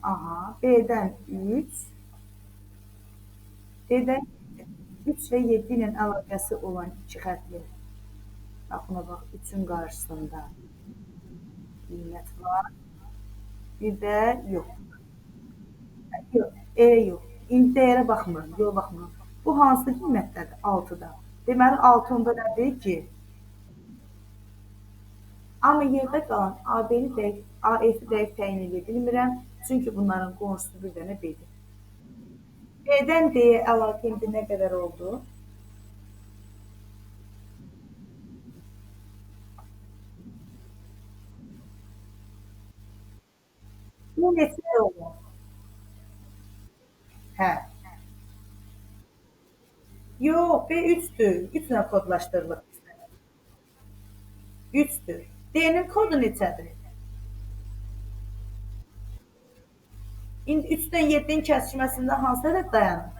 Aha, B-dən 3, D-dən 3 və 7 ilə əlaqəsi olan 2 xətli. Bax, buna bax, 3-ün qarşısında qiymət var. Bir də yox. Yox, yox. İndi dəyərə baxmıram, yox baxmıram. Bu hansı qiymətdədir? 6-da. Deməli, 6 onda nədir? 2. Amma yerdə qalan AB-ni dəqiq, AF-i dəqiq təyin edə bilmirəm. Çünki bunların qonşusu bir dənə B-dir. B-dən D-yə əlaqə indi nə qədər oldu? Bu neçə oldu? Hə. Yox, B 3-dür. 3 ilə kodlaşdırılıb. 3-dür. D-nin kodu neçədir? İndi 3-dən 7-nin kəsişməsində hansı ədəd dayanır?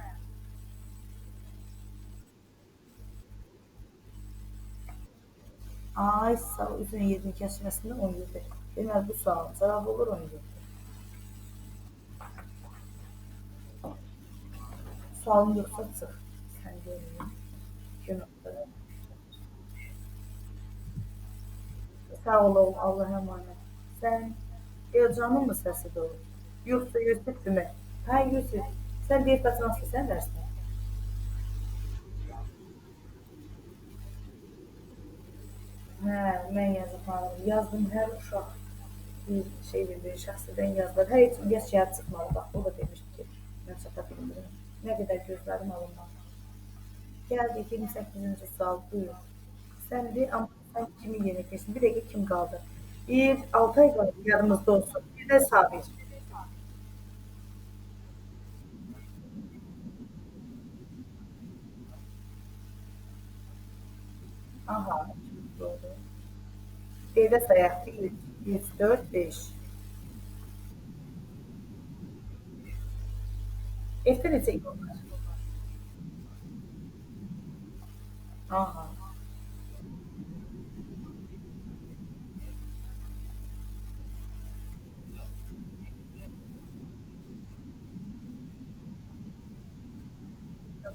Ay, sağ ol, 3-dən 7-nin kəsişməsində 17. Deməli, bu sualın cavabı olur 17. Sualın yoxsa çıx. Sən görməyim. 2 nöqtədə. Sağ ol, oğlum, Allah əmanət. Sən Elcanın mı səsidir o? Yoxsa Yusufdur mən? Hə, Yusuf. Sən deyib qaçmazsan dərsdən? Hə, mən yazıqlandım. Yazdım, hər uşaq bir şey verir, şəxsiyyətdən yazdılar. Hər heç bir şəhər çıxmalı. Bax, o da demişdi ki, mən çata bilmirəm. Nə qədər gözlərim alınmalı. Gəldik 28-ci sual, buyur. Sən de, amma sən kimi yeni keçsin? Bir dəqiqə kim qaldı? Bir, 6 ay qaldı yanımızda olsun. Bir də Sabir. Aha, doğru. Şeydə sayaq, 1, 3, 4, 5. Evdə necə yollar? Aha.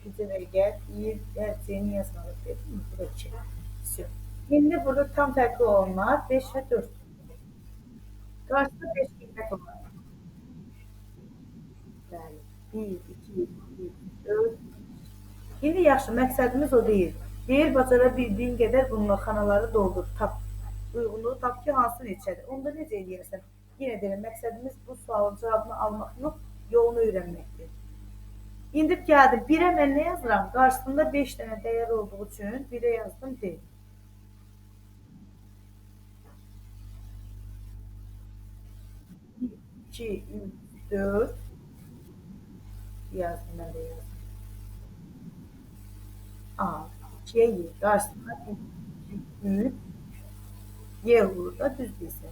İkinci dəqiqə, bir, hərciyini yazmalıyıq. Dedim mi? Bu da 2. Все. İndi burada tam fərqli olanlar 5 və 4. Qarşıda 5 qiymət olar. Bəli. 1, 2, 3, 4. İndi yaxşı, məqsədimiz o deyil. Deyir, bacara bildiyin qədər bununla xanaları doldur, tap. uyğunluğu tap ki, hansı neçədir. Onda necə eləyərsən? Yenə deyirəm, məqsədimiz bu sualın cavabını almaq yox, yolunu öyrənməkdir. İndi gəldim, 1-ə mən nə yazıram? Qarşısında 5 dənə dəyər olduğu üçün 1-ə yazdım D. 2, 3, 4 yazdım, mən də yazdım. A, 2'ye Y. Karşısında 3, Y olur da düz bilsin.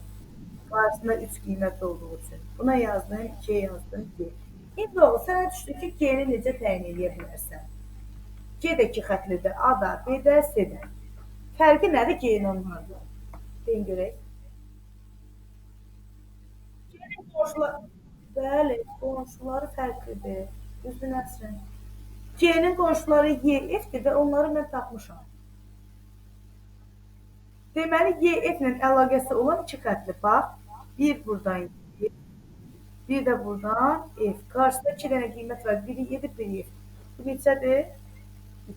Karşısında 3 qiymət olduğu üçün. Buna yazdım, 2'ye yazdım, G. İndi oğul, sənə düşdü ki, G-ni necə təyin edə bilərsən? G də 2 xətlidir, A da, B də, C də. Fərqi nədir G-nin onlardan? Deyin görək. G-nin qonşuları, bəli, qonşuları fərqlidir. Düzdür Nəsrin? G-nin qonşuları Y, F-dir və onları mən tapmışam. Deməli, Y, F-lə əlaqəsi olan 2 xətli. Bax, bir buradan Y, bir də buradan F. Qarşısında 2 dənə qiymət var. Biri 7, biri F. Bu neçədir? 3.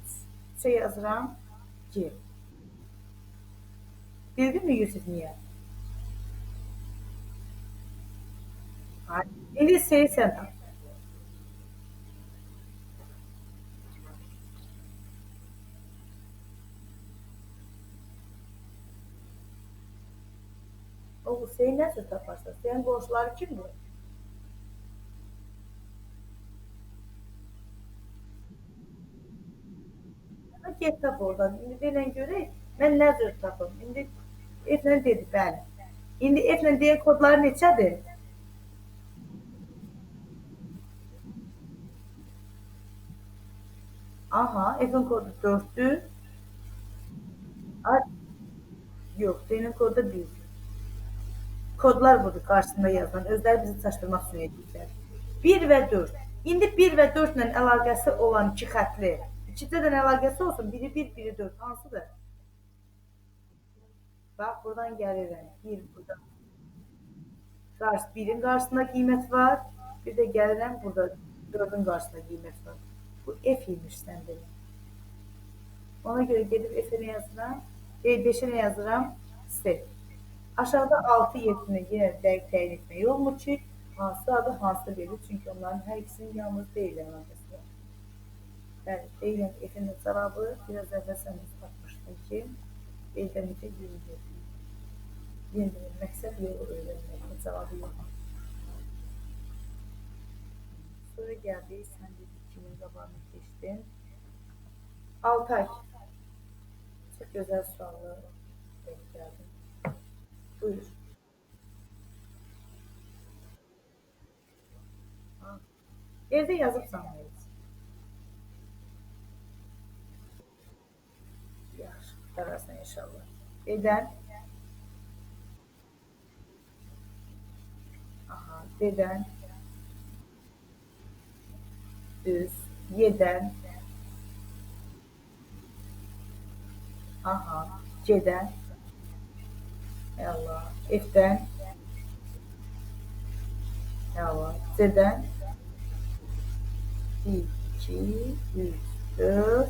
3'e yazıram. G. Bildin mi Yusuf niyə? İndi S'yi sən tap. O S'yi nəsə taparsan? Sənin qonşuları kimdir? Get tap oradan. İndi denən görək. Mən nə cür tapım? İndi F-lə dedi, bəli. İndi F-lə D kodları neçədir? Aha, F'in kodu 4'tü. Yox, D-nin kodu 1. Kodlar budur qarşısında yazılan. Özləri bizi çaşdırmaq üçün edirlər. 1 və 4. İndi 1 və 4 ilə əlaqəsi olan 2 xətli. 2-də əlaqəsi olsun. Biri 1, biri 4. Hansıdır? Bax, buradan gəlirəm. 1 burada. 1'in qarşısında qiymət var. Bir də gəlirəm burada 4'ün qarşısında qiymət var. Bu F imiş səndə. Ona görə gedib F-ə nə yazıram? 5'ə nə yazıram? C. Aşağıda 6, 7'ni yenə dəqiq təyin etmək olmur ki, hansı adı hansı verir. Çünki onların hər ikisinin yalnız deyil əlaqəsi var. Bəli, deyilən F-in cavabı biraz əvvəl sən tapmışdın ki, deyilən necə yürüdür. Yenə məqsəd yolu öyrənmək, cavabı yox. Sonra gəldik, sən dedik kimin qabağını keçdin. Altay. Çox gözəl suallar gəldi. Buyur. Evde yazıbsan mı heç? Yaxşı, qutarasan inşallah. Edən? Aha, dedən? Düz. Yedən? Aha, gedən? Allah. Efdən? Allah. Cədən? 1, 2, 3, 4.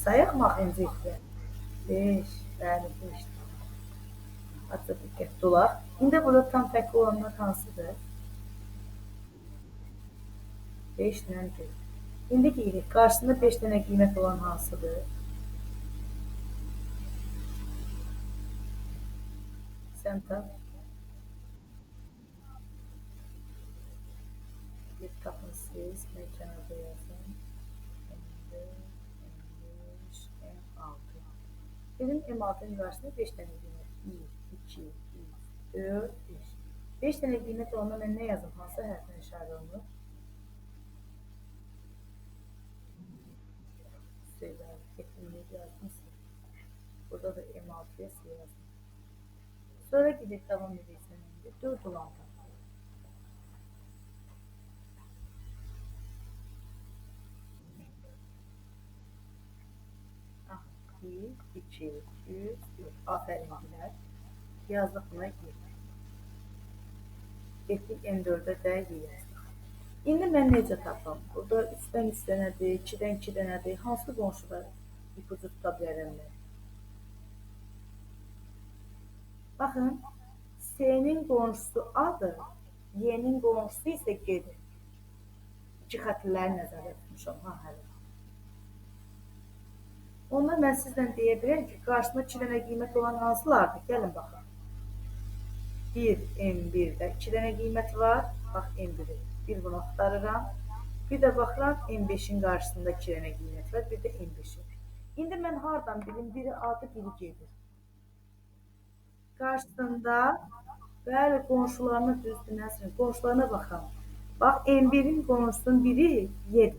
Sayaq mı axırıncı ifdə? 5. Bəli, 5. Açıq diqqətli olaq. İndi burada tam fərqli olanlar hansıdır? 5 ilə 4. İndi deyirik, qarşısında 5 dənə qiymət olan hansıdır? Sən tap. Bir tapın siz, mən kənarda yazın. 55, M6. Dedim M6'nın qarşısında 5 dənə qiymət. 1, 2, 3, 4, 5. 5 dənə qiymət olanda mən nə yazım? Hansı hərflə işarə olunur? Söylər, getirməyib yazmışsın. Burada da M6'ya C yazdım. Sonra gidip devam edeysen. 4 olan da. Ah, 1, 2, 3, 4. Aferin Güler. Yazdık buna 7. Getdik M4'e də yazdık. İndi mən necə tapam? Burada 3'dən 3 dənədir, 2'dən 2 dənədir. Hansı qonşuda ipucu tuta bilərəm mən? Baxın, S-nin qonşusu A-dır, Y-nin qonşusu isə G-dir. İki xəttləri nəzərdə tutmuşam, ha, hələ. Onda mən sizlə deyə bilərəm ki, qarşısında 2 dənə qiymət olan hansılardır? Gəlin baxaq. 1, M1-də 2 dənə qiyməti var. Bax, M1-i. Bir bunu axtarıram. Bir də baxıram, M5-in qarşısında 2 dənə qiymət var. Bir də M5-i. İndi mən hardan bilim, biri adı, biri gedir. Qarşısında, bəli, qonşularına düzdür, nəsrin, qonşularına baxam. Bax, M1-in qonşusunun biri 7.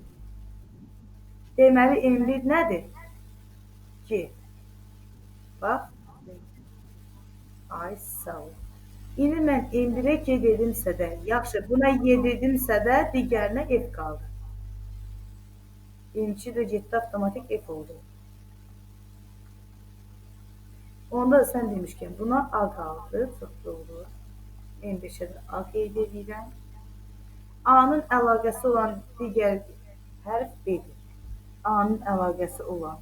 Deməli, M1 nədir? 2. Bax. Ay, sağ ol. İndi mən M1-ə G dedimsə də, yaxşı, buna Y dedimsə də, digərinə F qaldı. M2 də getdi, avtomatik F oldu. Onda da sən demişkən, buna A qaldı, çox doğru. M5-ə də A qeyd edirəm. A-nın əlaqəsi olan digər hərf B-dir. A-nın əlaqəsi olan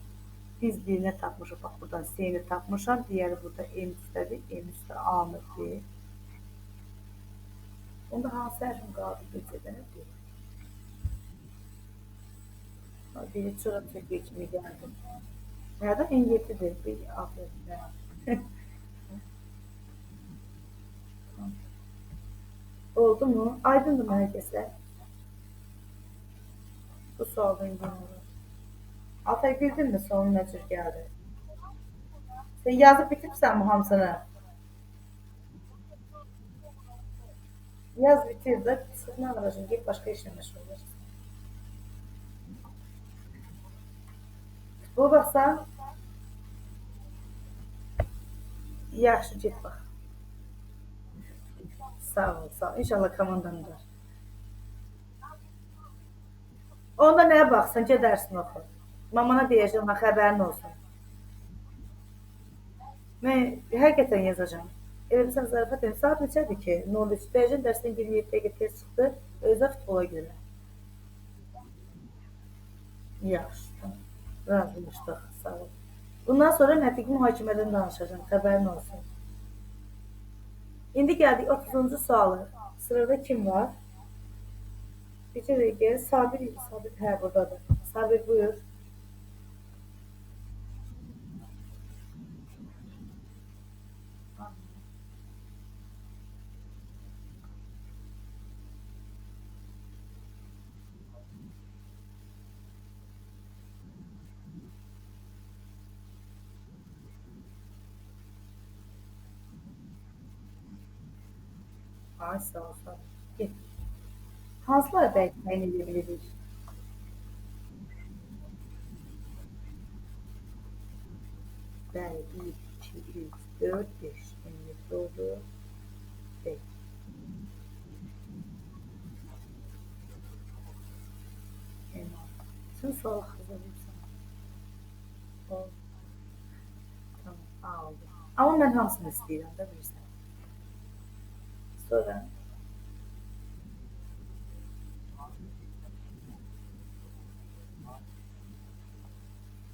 biz birinə tapmışıq, bax, buradan S-ni tapmışam, digəri burada M3-dədir, M3-də A-nıdır. Onda hansı hərfin qaldı gecədən deyil? Biri çörək çəkdiyi kimi gəldi. Nerede? En-7'dir. Bir aferin. Oldu mu? Aydındır mı herkese? Bu sualdan genelde. Altay, bildin mi sorun ne tür geldi? Sen yazıp bitirsen mi hamsını? Yaz bitir de sıkma aracın. Git başka işle meşgul olursun. Bu baksan yaxşı, get bax. Sağ ol, sağ ol. İnşallah komandandır. Onda nəyə baxsan, get dərsini oxu. Mamana deyəcəm, xəbərin olsun. Mən həqiqətən yazacağam. Elə bilsən zarafat edim. Saat neçədir ki? 03. Dəyəcən dərsdən 27 dəqiqə tez çıxdı. Özə futbola görə. Yaxşı, tamam. Razılaşdıq, sağ ol. Bundan sonra nətiq mühakimədən danışacağım. Xəbərin olsun. İndi gəldik 30-cu sualı. Sırada kim var? Bir dəqiqə. Sabir, Sabir, hə, buradadır. Sabir, buyur. Ay, sağ ol, sağ ol. Get. Hansılara bəlkə təyin edə bilirik? Bəli, 1, 2, 3, 4, 5. Emniyetli oldu. 5. Sən sual hazırlayırsan. Oldu. Tamam, A oldu. Amma mən hamısını istəyirəm də, bilirsən. Sonra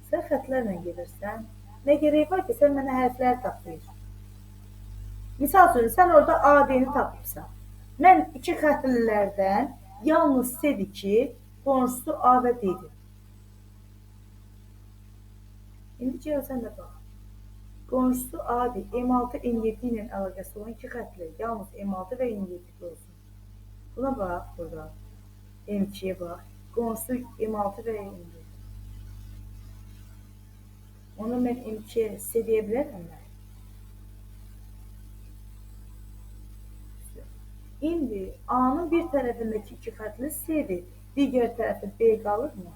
sən xətlərlə gedirsən. Nə gerək var ki, sən mənə hərfləri tapdıyır. Misal üçün, sən orada AD-ni tapıbsan. Mən iki xətlilərdən yalnız C-dir ki, qonşusu A və D-dir. İndi gəlsən də bax. Qonşusu A-dir. M6, M7 ilə əlaqəsi olan iki xətli. Yalnız M6 və M7 olsun. Buna bax, burada. M2-yə bax. Qonşusu M6 və M7. Onu mən M2-yə C deyə bilərəm mən. İndi A-nın bir tərəfindəki iki xətli C-dir. Digər tərəfi B qalırmı?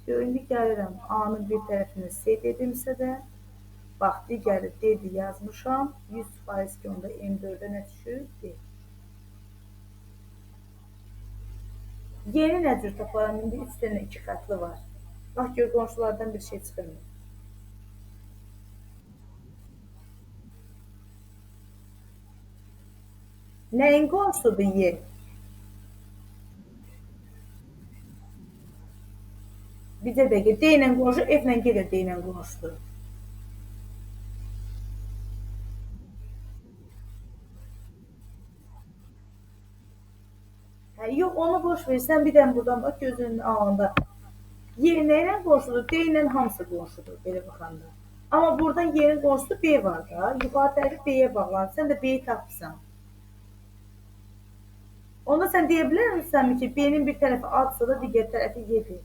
İndi gəlirəm. A-nın bir tərəfində C dedimsə də, bax, digəri D-dir yazmışam. 100% ki, onda M4-ə nə düşür? D. Yeni nə cür taparam? İndi 3 dənə iki xətli var. Bax, gör, qonşulardan bir şey çıxırmır. Nəyin qonşusudur Y? Bir də dəqiqə, D ilə qonşu, F ilə G də D ilə qonşudur. Onu boş ver. Sən bir dənə buradan bax gözünün alında. Y nə ilə qonşudur? D ilə hamısı qonşudur belə baxanda. Amma buradan yerin qonşusu B var da. Yuxarı tərəfi B-yə bağlanır. Sən də B-yi tapırsan. Onda sən deyə bilərmisən ki, B-nin bir tərəfi A-dırsa da digər tərəfi Y-dir.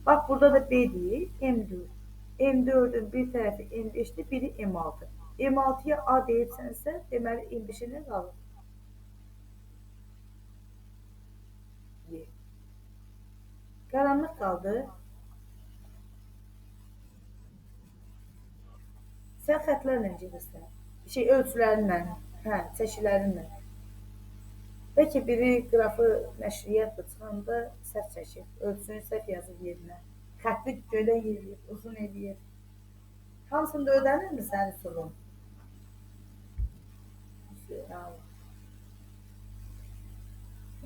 Bax, burada da B-dir, M4. M4-ün bir tərəfi M5-dir, biri M6. M6-ya A deyibsənsə, deməli M5-ə nə qalır? Y. Qaranlıq qaldı. Sən xətlərlə gedirsən. Ölçülərinlə, hə, çəkilərinlə. Bəlkə biri qrafı nəşriyyat çıxanda səhv çəkir, ölçünü səhv yazır yerinə. Xətti gödən yeriyir, uzun eləyir. Hamısında ödənirmi sənin üsulun?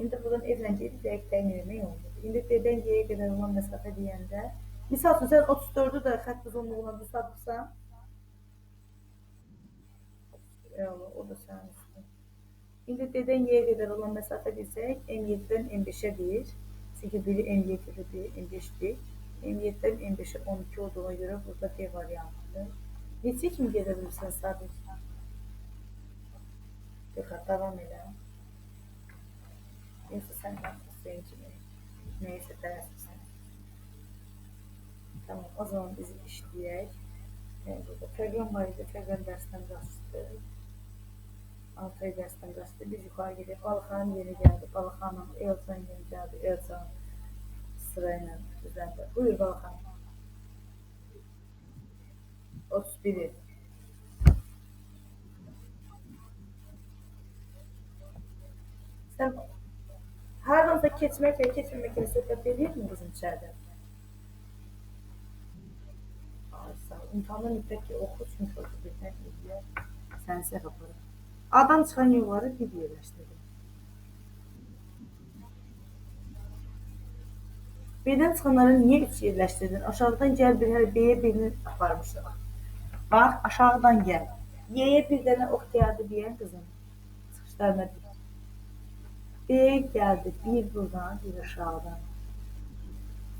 İndi buradan evlə gedib dəqiq təyin etmək olmur. İndi D-dən Y-yə qədər olan məsafə deyəndə, misal üçün, sən 34-ü də xətt uzunluğuna hesablısan, o da sənin üstün. İndi D-dən Y-yə qədər olan məsafə desək, M7-dən M5-ə 1, çünki biri M7-dir, biri M5-dir. M7-dən M5-ə 12 olduğuna görə burada D variantıdır. Neçə kimi gedə bilirsən Sabit? Yox, davam elə. Yoxsa sən yapmışsın kimi, neysə tələsirsən. Tamam, o zaman biz işləyək. Burada proqram var idi, proqram dərsdən qaçdı. 6 ay dərsdən qaçdı. Biz yuxarı gedək. Balıqxanın yeri gəldi. Balıqxanın Elcan yeri gəldi. Elcan sırayla düzəldi. Buyur Balıqxanın. 31. Sən hardansa keçmək və keçməməklə söhbət edirmi qızım içəridə? İmtahandan mütləq ki, oxu, çünki oxu bilmək edir. Səni səhv aparır. A'dan çıxan yolları bir yerləşdirir. B'dən çıxanları niyə 3 yerləşdirdin? Aşağıdan gəl bir hələ B'yə birini aparmışıq. Bax, aşağıdan gəl. Y'yə bir dənə ox gəldi deyən qızım. Çıxışlarına dik. B gəldi, bir buradan, bir aşağıdan.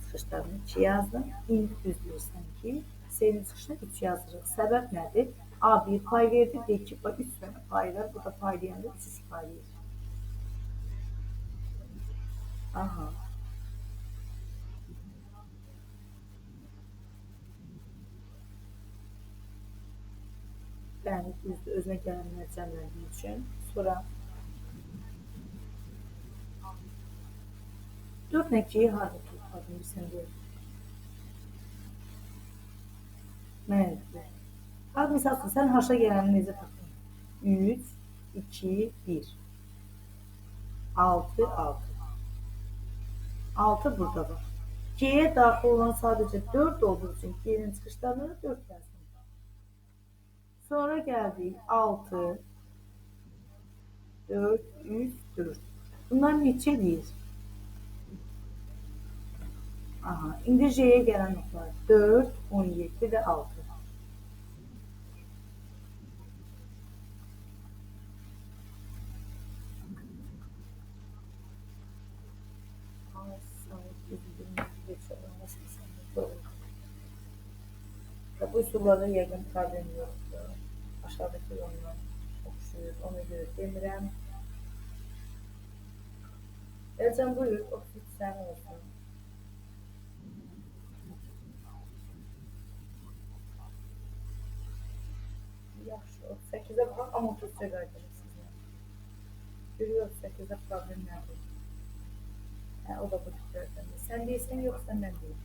Çıxışlarını 2 yazdım. İndi düzləyirsən ki, C-nin çıxışına 3 yazırıq. Səbəb nədir? A 1 pay verdi, B 2 pay, 3 dənə pay var. Bu da paylayanda 3 paylayır. Aha. Bəli, düzdür, özünə gələnlər cəmləndiyi üçün. Sonra 4 nəticəyi harada topladım, bilsən deyil. Mənə bax, misal üçün, sən haşa gələni necə tapdın? 3, 2, 1. 6, 6. 6 burada var. G-yə daxil olan sadəcə 4 olduğu üçün G-nin çıxışlarına 4 yazdım. Sonra gəldik 6, 4, 3, 4. Bunlar neçə deyir? Aha, indi J'yə gələn notlar 4, 17 və 6. Bu üsullarda yəqin problem yoxdur. Aşağıdakı yoldan oxşuyur, ona görə demirəm. Elcan buyur, oxşuyur sənin olsun. Yaxşı, 38-ə baxaq, amma 33-ə qayıdırıq sizlə. 38-də problem nədir? Hə, o da bu tiplərdəndir. Sən deyirsən, yoxsa mən deyim.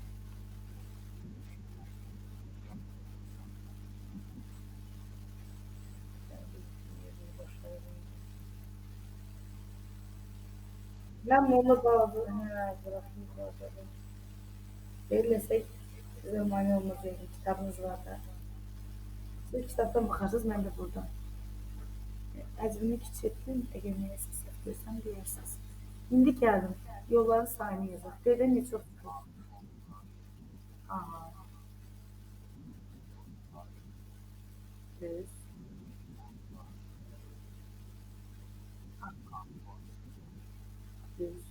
Mən molla bağlı, buraxım bağlı. Veriləsək, sizə mani olmayacaq, kitabınız var da. Siz kitabdan baxarsınız, mən də buradan. Əcrini kiçiltdim, əgər neyəsə səhv görsəm deyirsiniz. İndi gəldim, yolların sayını yazaq. Dedən neçə oxudur? Aha. Düz. Düz.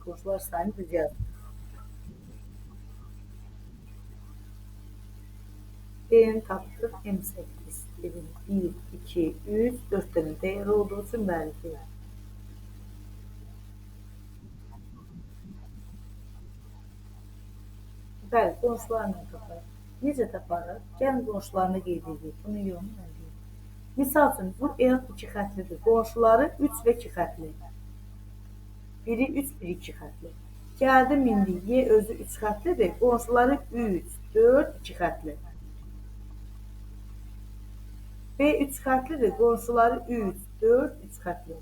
Qonşular sayını düz yazdım. B'ni tapdıq. M8 dedim. 1, 2, 3, 4 dənə dəyər olduğu üçün bəli deyil. Bəli, qonşularla taparıq. Necə taparıq? Gəlin qonşularını qeyd edək. Bunu yox, mən deyim. Misal üçün, bu el 2 xətlidir. Qonşuları 3 və 2 xətli. Biri 3, biri 2 xətli. Gəldim indi Y özü 3 xətlidir. Qonşuları 3, 4, 2 xətli. B 3 xətlidir. Qonşuları 3, 4, 3 xətli.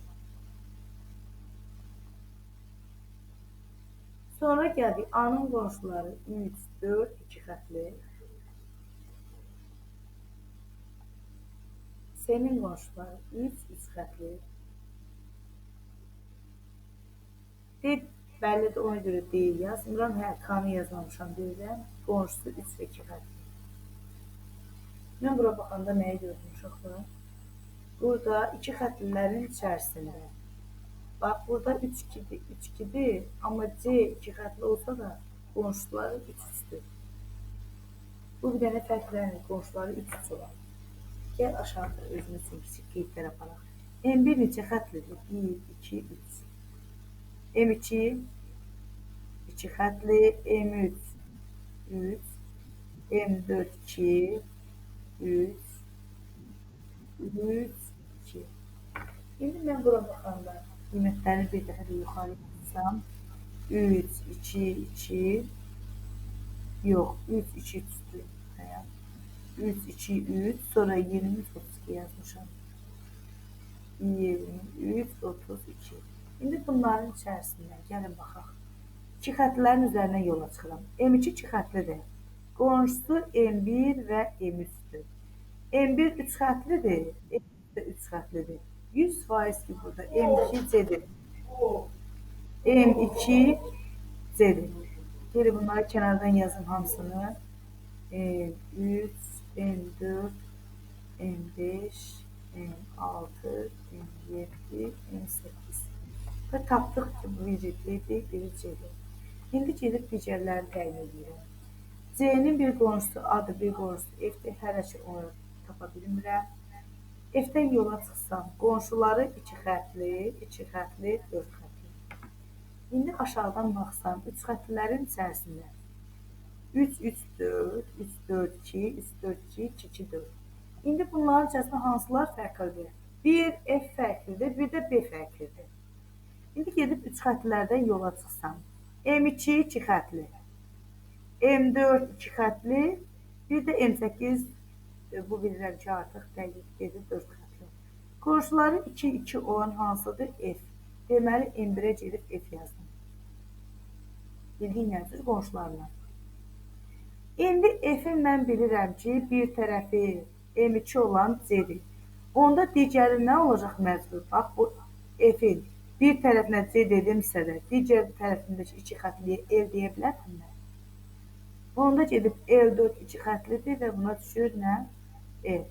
Sonra gəldik A-nın qonşuları 3, 4, 2 xətli. C-nin qonşuları 3, 3 xətli. D bəllidir, ona görə deyil yazmıram. Hə, K-nı yazmamışam deyirəm. Qonşusu 3 və 2 xətli. Mən bura baxanda nəyi gördüm uşaqlar? Burada 2 xətlilərin içərisində. Bax, burada 3-2-dir, 3-2-dir. Amma C 2 xətli olsa da qonşuları 3-3-dür. Bu bir dənə fərqlənir, qonşuları 3-3 olan. Gəl aşağıda özümüz üçün kiçik qeydlər aparaq. M1 neçə xətlidir? 1, 2, 3. M2 2 xətli, M3 3, M4 2, 3, 3, 2. İndi mən bura baxanda qiymətləri bir dəfə də yuxarı yazsam, 3, 2, 2, yox, 3, 2, 3-dür. 3, 2, 3, sonra 23, 32 yazmışam. 23, 32. İndi bunların içərisindən gəlin baxaq. 2 xətlilərin üzərinə yola çıxıram. M2 2 xətlidir. Qonşusu M1 və M3-dür. M1 3 xətlidir, M3 də 3 xətlidir. 100% ki, burada M2 C-dir. M2 C-dir. Geri bunları kənardan yazım hamısını. M3, M4, M5, M6, M7, M8. Və tapdıq ki, biri D-dir, biri C-dir. İndi gedib digərlərini təyin edirəm. C-nin bir qonşusu A-dır, bir qonşusu F-dir. Hələ ki, onu tapa bilmirəm. F-dən yola çıxsam, qonşuları 2 xətli, 2 xətli, 4 xətli. İndi aşağıdan baxsam, 3 xətlilərin içərisində 3, 3, 4, 3, 4, 2, 3, 4, 2, 2, 2, 4. İndi bunların içərisində hansılar fərqlidir? Bir F fərqlidir, bir də B fərqlidir. İndi gedib 3 xətlilərdən yola çıxsam, M2 2 xətli, M4 2 xətli, bir də M8, bu bilirəm ki, artıq dəqiq gedir 4 xətli. Qonşuları 2, 2 olan hansıdır? F. Deməli, M1-ə gedib F yazdım. Bildiyin nədir qonşularla? İndi F-in mən bilirəm ki, bir tərəfi M2 olan C-dir. Onda digəri nə olacaq məcbur? Bax, bu F-in bir tərəfinə C dedimsə də, digər tərəfindəki 2 xətliyə L deyə bilərəm mən. Onda gedib L4 2 xətlidir və buna düşür nə? L.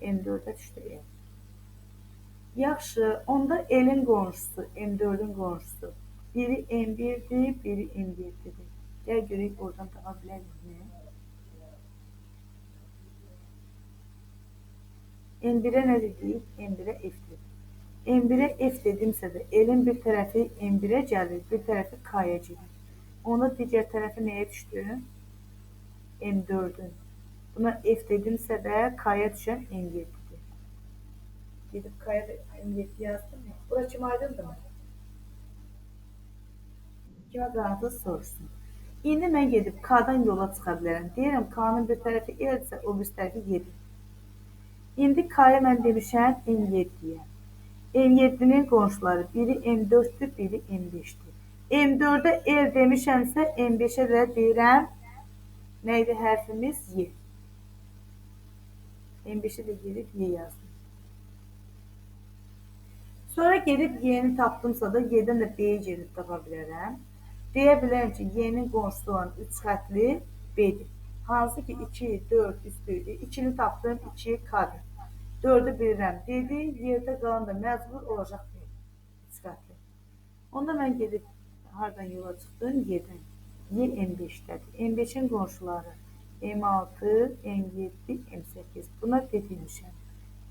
M4-ə düşdü L. Yaxşı, onda L-in qonşusu, M4-ün qonşusu. Biri M1-dir, biri M7-dir. Gəl görək, oradan tapa bilərik. M1-ə nə dedik? M1-ə F dedik. M1-ə F dedimsə də, L-in bir tərəfi M1-ə gəlir, bir tərəfi K-ya gedir. Onda digər tərəfi nəyə düşdü? M4-ün. Buna F dedimsə də, K-ya düşən M7-dir. Gedib K-ya da M7 yazdım mı? Bura kim aydındır mı? Kimə qanadız soruşsun. İndi mən gedib K-dan yola çıxa bilərəm. Deyirəm, K-nın bir tərəfi L-dirsə, o bir tərəfi 7. İndi K-ya mən demişəm M7-yə. M7-nin qonşuları biri M4-dür, biri M5-dir. M4-ə L demişəmsə, M5-ə də deyirəm, nə idi hərfimiz? Y. M5-ə də gedib Y yazdım. Sonra gedib Y-ni tapdımsa da, Y-dən də B-yi gedib tapa bilərəm. Deyə bilərəm ki, Y-nin qonşusu olan 3 xətli B-dir. Hansı ki, 2, 4 üstüydür. 2-ni tapdım, 2 K-dır. 4-ü bilirəm D-dir, yerdə qalan da məcbur olacaq B. 3 xətli. Onda mən gedib Hardan yola çıxdın? Y-dən. Y M5-dədir. M5-in qonşuları M6, M7, M8. Buna D demişəm.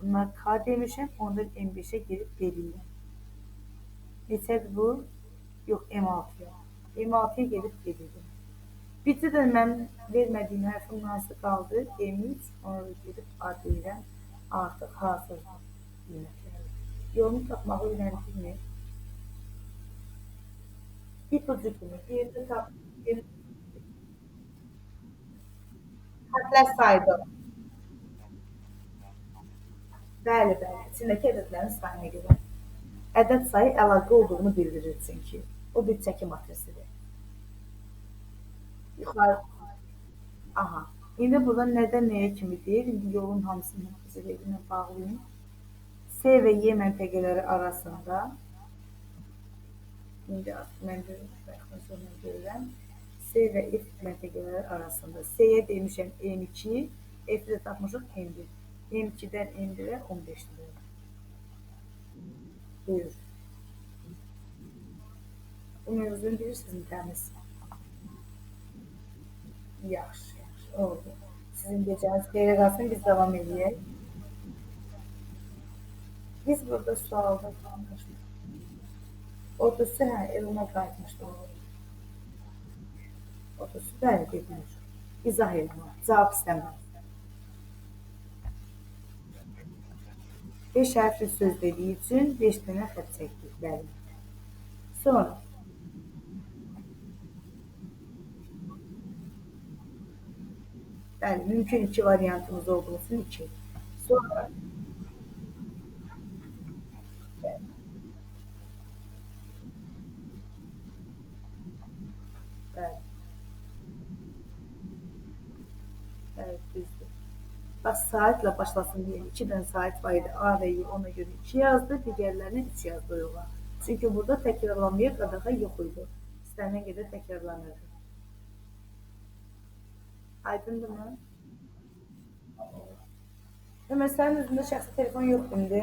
Bunlar K demişəm, onda M5-ə girib belirləyəm. Neçədir bu? Yox, M6-ya. M6-ya gedib belirləyəm. Bircə də mən vermədiyim hərfin hansı qaldı? M3, onu da gedib A deyirəm. Artıq hazırdır qiymətləri. Yolunu tapmağı öyrəndikmi? İpucu kimi. Yerdə tap, hərflər saydım. Bəli, bəli. İçindəki ədədlərin sayına görə. Ədəd sayı əlaqə olduğunu bildirir çünki. O bir çəki matrisidir. Yuxarı, aha. İndi burada nədən nəyə kimi deyir? İndi yolun hamısını ilə bağlayayım. S və Y məntəqələri arasında, indi mən görürəm, S və F məntəqələri arasında. S-yə demişəm M2, F-də tapmışıq M1. M2-dən M1-ə 15 lira. Buyur. Bu mövzunu bilirsinizmi təmiz? Yaxşı, yaxşı, oldu. Sizin gecəniz xeyrə qalsın, biz davam edək. Biz burada sualda qalmışıq. Ordusu, hə, Elona qayıtmışdı. Ordusu, bəli, dedilir. İzah eləmə, cavab istəmə. 5 hərfli söz dediyi üçün 5 dənə xətt çəkdik, bəli. Sonra, bəli, mümkün 2 variantımız olduğu üçün 2. Sonra, bəli, bəli, düzdür. Bax, saatlə başlasın deyək. 2 dənə saat var idi. A və Y ona görə 2 yazdı, digərlərinə 3 yazdı yola. Çünki burada təkrarlanmaya qadağa yox idi. İstənilən qədər təkrarlanırdı. Aydındırmı? Ömər, sənin üzündə şəxsi telefon yoxdur indi.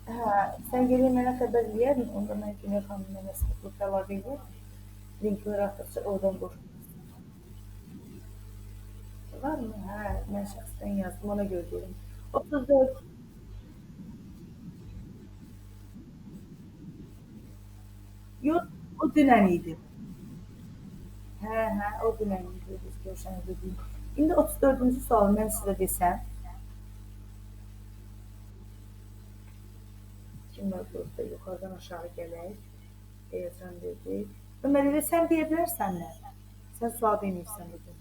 Hə, sən geriyə mənə xəbər eləyərdin, onda mən Günel xanımla məsələ əlavə eləyərdim. Linkləri atdıqca oradan qoşulur. Varmı? Hə, mən şəxsdən yazdım, ona görə deyirəm. 34. Yox, o dünən idi. Hə, hə, o dünən idi, biz görüşən dediyim. İndi 34-cü sualı mən sizə desəm, kimlər qrupda yuxarıdan aşağı gələk, Eyəcan dedi. Ömər, elə sən deyə bilərsən nə? Sən sual deməyibsən bugün.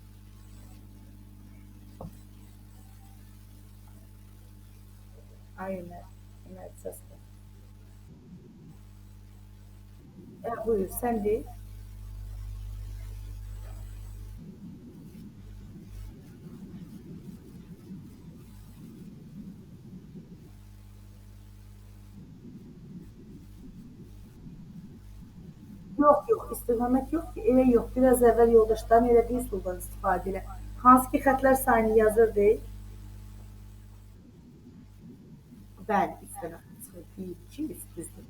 Ay Ömər, Ömər səslə. Buyur, sən de. Yox, yox, istiqamət yox ki, elə yox. Biraz əvvəl yoldaşların elədiyi üsuldan istifadə elə. Hansı ki, xətlər sayını yazırdı? Bəli, 3 dənə xətt çıxır. 1, 2, 3 düzdür.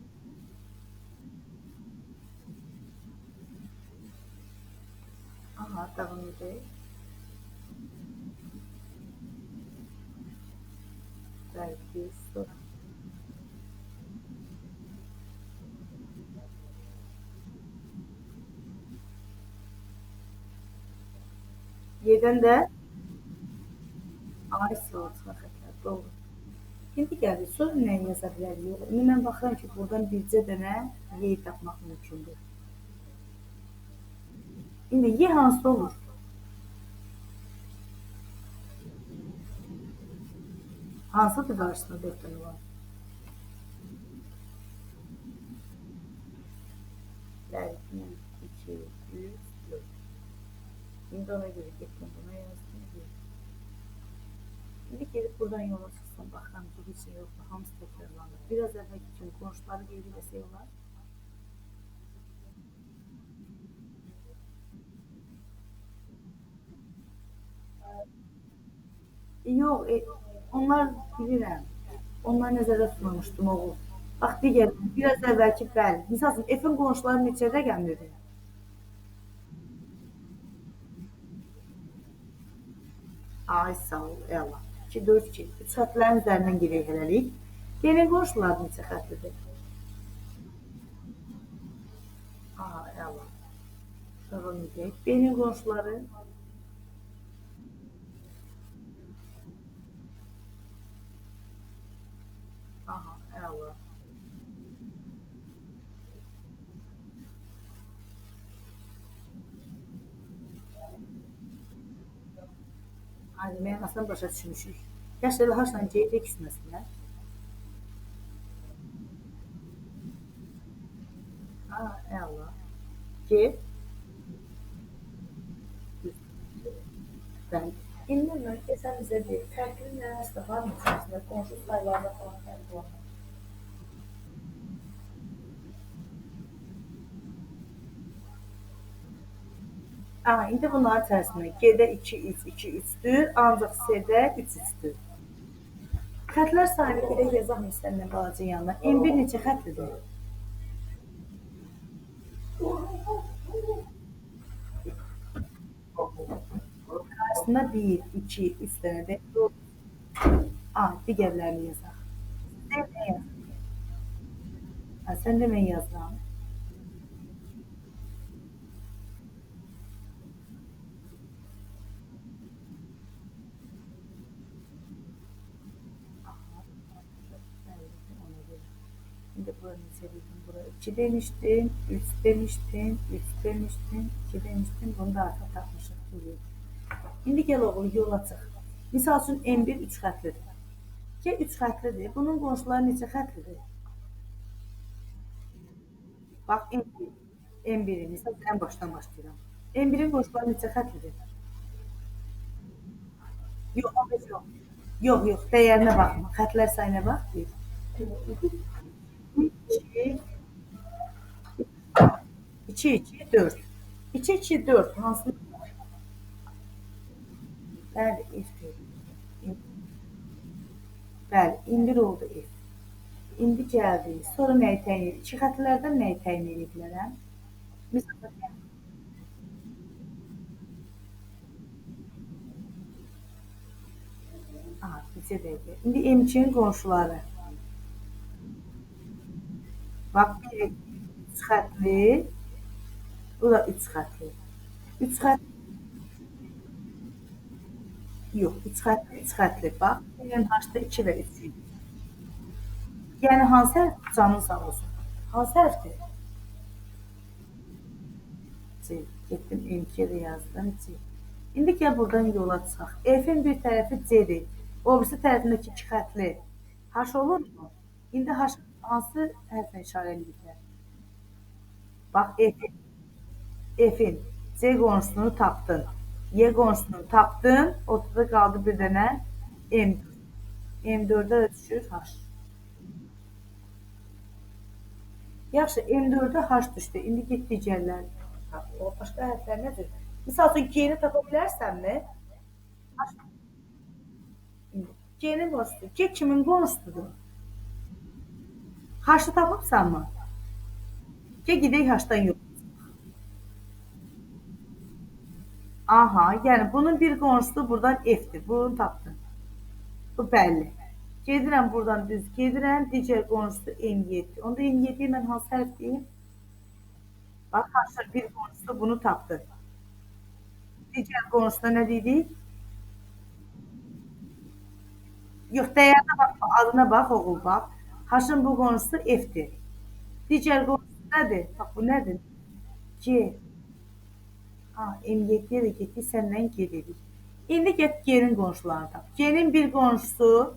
Aha, davam edək. Bəli, düz, sonra. Y'dən də A istilasına xətlər, doğru. İndi gəlir, sonra nə yaza bilərik? Yox, indi mən baxıram ki, buradan bircə dənə Y tapmaq mümkündür. İndi Y hansı olur? Hansıdır qarşısında 4 dənə var? Bəli, 1, 2, 3, 4. İndi ona görə getdim, buna yazdım. İndi gedib buradan yola çıxsın, baxıram ki, heç şey yoxdur, hamısı təkrarlanır. Biraz əvvəlki kimi qonşuları qeyd eləsək olar. Yox, onlar bilirəm. Onlar nəzərdə tutmamışdım oğul. Bax, digər, biraz əvvəlki bəli. Misal üçün, F-in qonşuları neçə rəqəmlidir? Ay, sağ ol, əla. 2, 4, 2. 3 xətlərin üzərindən gedirik hələlik. D-nin qonşuları neçə xətlidir? Aha, əla. Davam edək. B-nin qonşuları? Aha, əla. Hadi, mənasını başa düşmüşük. Yaxşı, elə haşla C-də küsməsinlər. Ha, əla. G, bəli. İndi mən sən bizə deyir, fərqli nəsə var mı içərisində? Qonşu sayılarda falan fərqli var mı? İndi bunların içərisində G-də 2, 3, 2, 3-dür, ancaq C-də 3, 3-dür. Xətlər sayını gedək yazaq misləndən balaca yanına. M1 neçə xətlidir? Qarşısında 1, 2, 3 dənə də digərlərini yazaq. Sən nə yaz? Sən də mən yazıram. Şimdi bura neçə dedim? Bura 2 demişdin, 3 demişdin, 3 demişdin, 2 demişdin. Bunu da artıq tapmışıq. İndi gəl oğul, yola çıx. Misal üçün M1 3 xətlidir. G 3 xətlidir. Bunun qonşuları neçə xətlidir? Bax, M1. M1-i, misal ən başdan başlayıram. M1-in qonşuları neçə xətlidir? Yox, 15 yox. Yox, yox, dəyərinə baxma. Xətlər sayına bax. 1, 2, 2, 2, 4. 2, 2, 4. Hansını? Bəli, F. Bəli, indir oldu F. İndi gəldik. Sonra nəyi təyin edik? İki xətlərdən nəyi təyin edə bilərəm? Misal, bircə dəqiqə. İndi M2-nin qonşuları. Bax, biri 3 xətli, bu da 3 xətli. 3 xətli, yox, 3 xətli, 3 xətli. Bax, birinin haşda 2 və 3 idi. Yəni, hansı hərf canın sağ olsun? Hansı hərfdir? C. Getdim, M2-yə də yazdım, C. İndi gəl buradan yola çıxaq. F-in bir tərəfi C-dir. O birisi tərəfindəki 2 xətli H olurmu? İndi H hansı hərflə işarə ediblər? Bax, F-in C qonşusunu tapdın. Y qonşusunu tapdın. Ortada qaldı bir dənə M4. M4-ə də düşür H. Yaxşı, M4-ə H düşdü. İndi get digərlər. O başqa hərflər nədir? Misal üçün, G-ni tapa bilərsənmi? G-nin qonşusudur. G kimin qonşusudur? H-ı tapıbsanmı? G gedək H-dan yox. Aha, yəni bunun bir qonşusu buradan F-dir. Bunu tapdın. Bu bəlli. Gedirəm buradan düz gedirəm. Digər qonşusu M7. Onda M7-yi mən hansı hərf deyim? Bax, H-ın bir qonşusu bunu tapdı. Digər qonşusuna nə dedik? Yox, dəyərinə bax, adına bax, oğul bax. H-ın bu qonşusu F-dir. Digər qonşusu nədir? Bax, bu nədir? G. M7-yə də getdik, səndən gedirik. İndi get G-nin qonşularını tap. G-nin bir qonşusu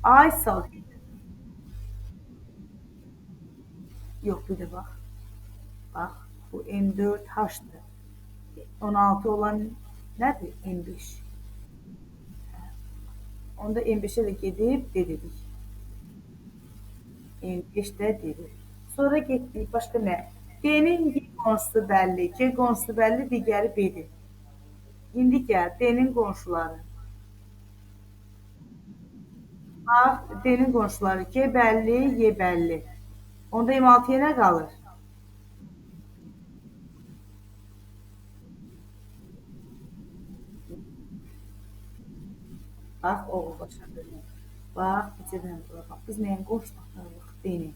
ay sal. Yox, bir də bax. Bax, bu M4H-dır. 16 olan nədir? M5. Onda M5-ə də gedib dedik. M5 də dedik. Sonra getdik, başqa nə? D-nin qonşusu bəlli, C qonşusu bəlli, digəri B-dir. İndi gəl, D-nin qonşuları. Bax, D-nin qonşuları G bəlli, Y bəlli. Onda M6-ya nə qalır? Bax, oğul başa dönür. Bax, bircədən bura bax. Biz nəyin qonşularıq? D-nin.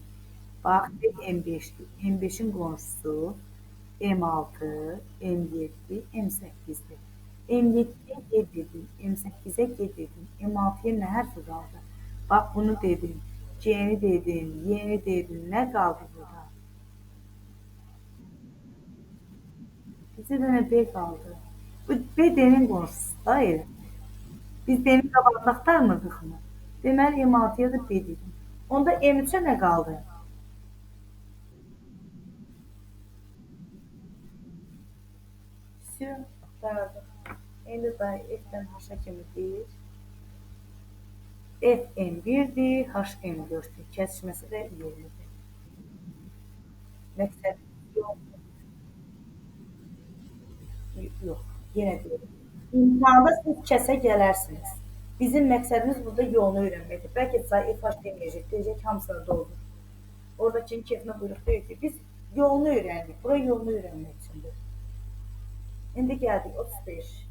Bax, D M5-dir. M5-in qonşusu M6, M7, M8-dir. M7-yə G dedim, M8-ə G dedim, M6-ya nə hərfi qaldı? Bax, bunu dedim, G-ni dedim, Y-ni dedim, nə qaldı burada? Bizə dənə B qaldı. Bu B D-nin qonşusu da elə. Biz D-nin qabağını axtarmırdıq mı? Deməli, M6-ya da B dedim. Onda M3-ə nə qaldı? Все, qurtardıq. İndi day F-dən H-a kimi deyir. F M1-dir, H M4-dür. Kəsişməsi də 20-dir. Məqsəd yox, yenə deyirəm. İmtahanda siz kəsə gələrsiniz. Bizim məqsədimiz burada yolunu öyrənməkdir. Bəlkə say FH deməyəcək, deyəcək hamısını doldur. Oradakının kefinə buyruq deyir ki, biz yolunu öyrəndik. Bura yolunu öyrənmək üçündür. İndi gəldik 35.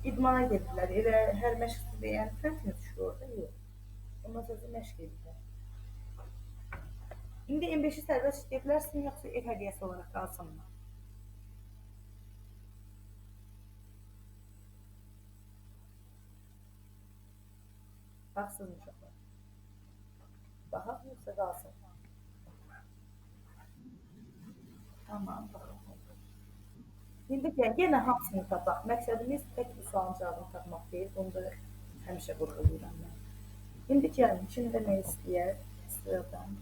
İdmana gedirlər. Elə hər məşq deyən fərq mi düşür orada? Yox. Ondan sonra məşq edirlər. İndi M5-i sərbəst işləyə bilərsin, yoxsa ev hədiyyəsi olaraq qalsınmı? Baxsın uşaqlar. Baxaq, yoxsa qalsın? Tamam, baxaq. İndi gəl, yenə hamısını tapaq. Məqsədimiz tək bir sualın cavabını tapmaq deyil. Bunu da həmişə vurğulayıram mən. İndi gəlin, kim demək istəyər? Sıradan.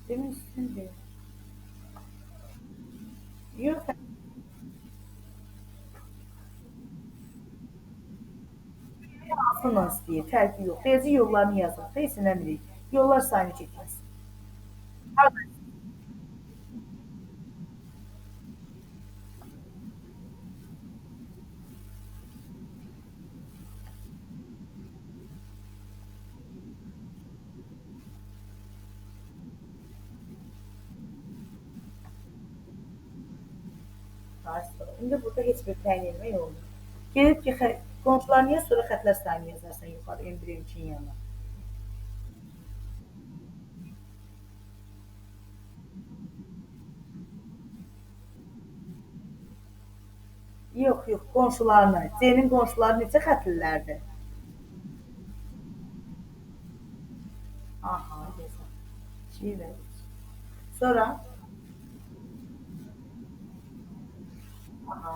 Demək üstündür. Yox, hansından istəyir, fərqi yox. Deyəcək yollarını yazaq. Deyilsin əmirik. Yollar sayını çəkməz. İndi burada heç bir təyin etmək olmur. Gedib ki, qonşularını yaz, sonra xətlər sayını yazarsan yuxarı, M1, M2-nin yanına. Yox, yox, qonşularını. C-nin qonşuları neçə xətlilərdir? Aha, yazar. 2 və 3. Sonra, aha,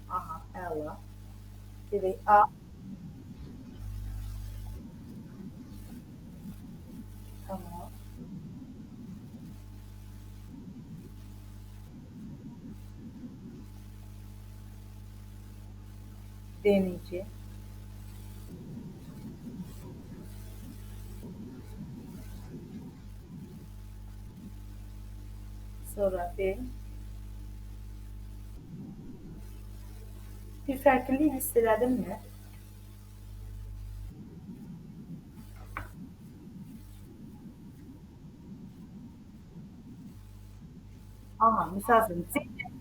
aha, əla. Gedək A, tamam. D-ninki. Sonra B. Bir fərqlilik hiss elədinmi? Aha, misal üçün,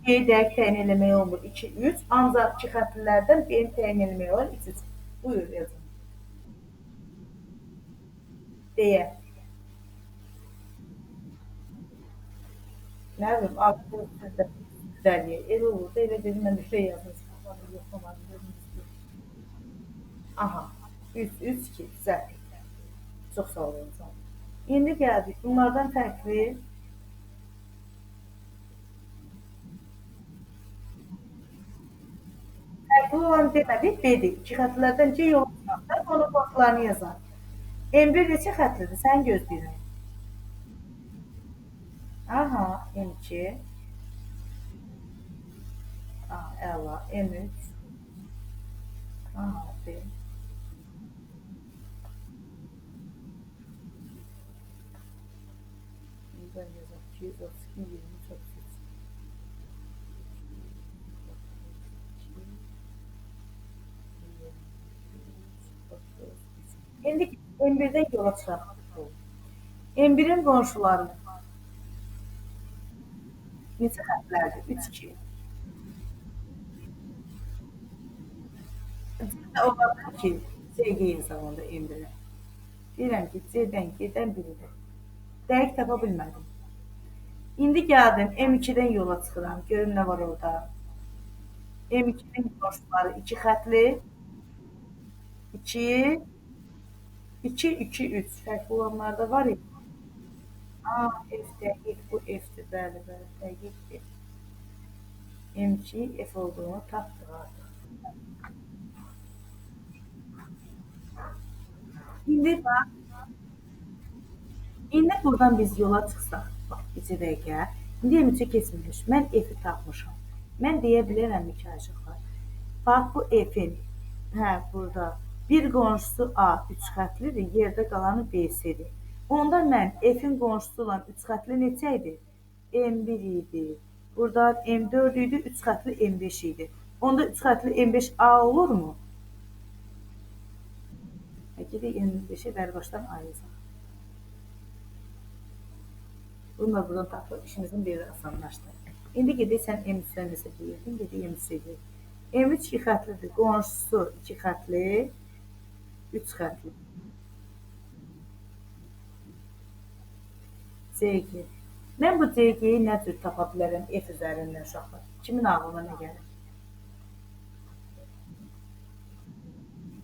C-yə dəqiq təyin eləmək olmur. 2, 3, ancaq iki xətlilərdən B-ni təyin eləmək olar. 3, 3. Buyur, yazın. D-yə. Nə bilim, altı sizdə düzəlliyə. Elə olur da, elə dedim, mən də şey yazmışam. Yoxlamadım. Aha, 3, 3, 2, düzəl. Çox sağ olun. İndi gəldik. Bunlardan fərqli olan demədik, B-dir. İki xətlərdən C yolu çıxartlar, onun qonşularını yazar. M1 neçə xətlidir? Sən gözləyirəm. Aha, M2. Aha, əla. M3. Aha, B. Buradan yazaq. 232, 23, 33. M1'dən yola çıxaq. M1-in qonşuları neçə xətlərdir? 3, 2. C olabilir ki, CG yazaq onda M1-ə. Deyirəm ki, C-dən gedən biridir. Dəqiq tapa bilmədim. İndi gəldim M2-dən yola çıxıram. Görüm nə var orada. M2-nin qonşuları 2 xətli. 2, 2, 2, 3. Fərqli olanlar da var ya. A, F dəqiq, bu F-dir. Bəli, bəli, dəqiq F. M2 F olduğunu tapdıq artıq. İndi bax, indi buradan biz yola çıxsaq, bax, 2 dəqiqə. İndi M3-ə keçmirik. Mən F-i tapmışam. Mən deyə bilərəm ki, acıqlar. Bax, bu F-in, hə, burada bir qonşusu A 3 xətlidir, yerdə qalanı B-sidir. Onda mən F-in qonşusu olan 3 xətli neçə idi? M1 idi. Burada M4 idi, 3 xətli M5 idi. Onda 3 xətli M5 A olurmu? Gedək M5-i bərbaşdan A yazaq. Bunu da buradan tapıb işimizin bir asanlaşdı. İndi gedək sən M3-dən necə deyirdin? Gedək M3-ə gedək. M3 2 xətlidir. Qonşusu 2 xətli, 3 xətli. CG. Mən bu CG-yi nə cür tapa bilərəm F üzərindən uşaqlar? Kimin ağlına nə gəlir?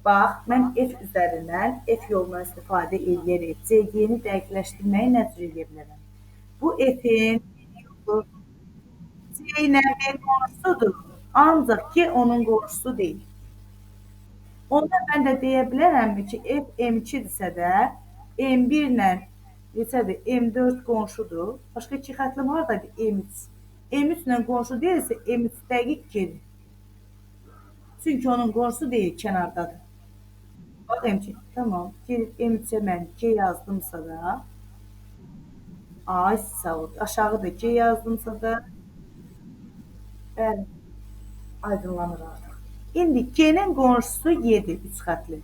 Bax, mən F üzərindən F yolundan istifadə edərək CG-ni dəqiqləşdirməyi nə cür edə bilərəm? Bu F-in C ilə B qonşusudur. Ancaq G onun qonşusu deyil. Onda mən də deyə bilərəmmi ki, F M2-dirsə də M1 ilə neçədir? M4 qonşudur. Başqa 2 xətlim hardadır? M3. M3 ilə qonşu deyilsə M3 dəqiq gedir. Çünki onun qonşusu deyil, kənardadır. Bax M2. Tamam. Gelib M3-ə mən G yazdımsa da ay sağ ol. Aşağıda G yazdımsa da bəli, aydınlanır artıq. İndi G-nin qonşusu 7, 3 xətli.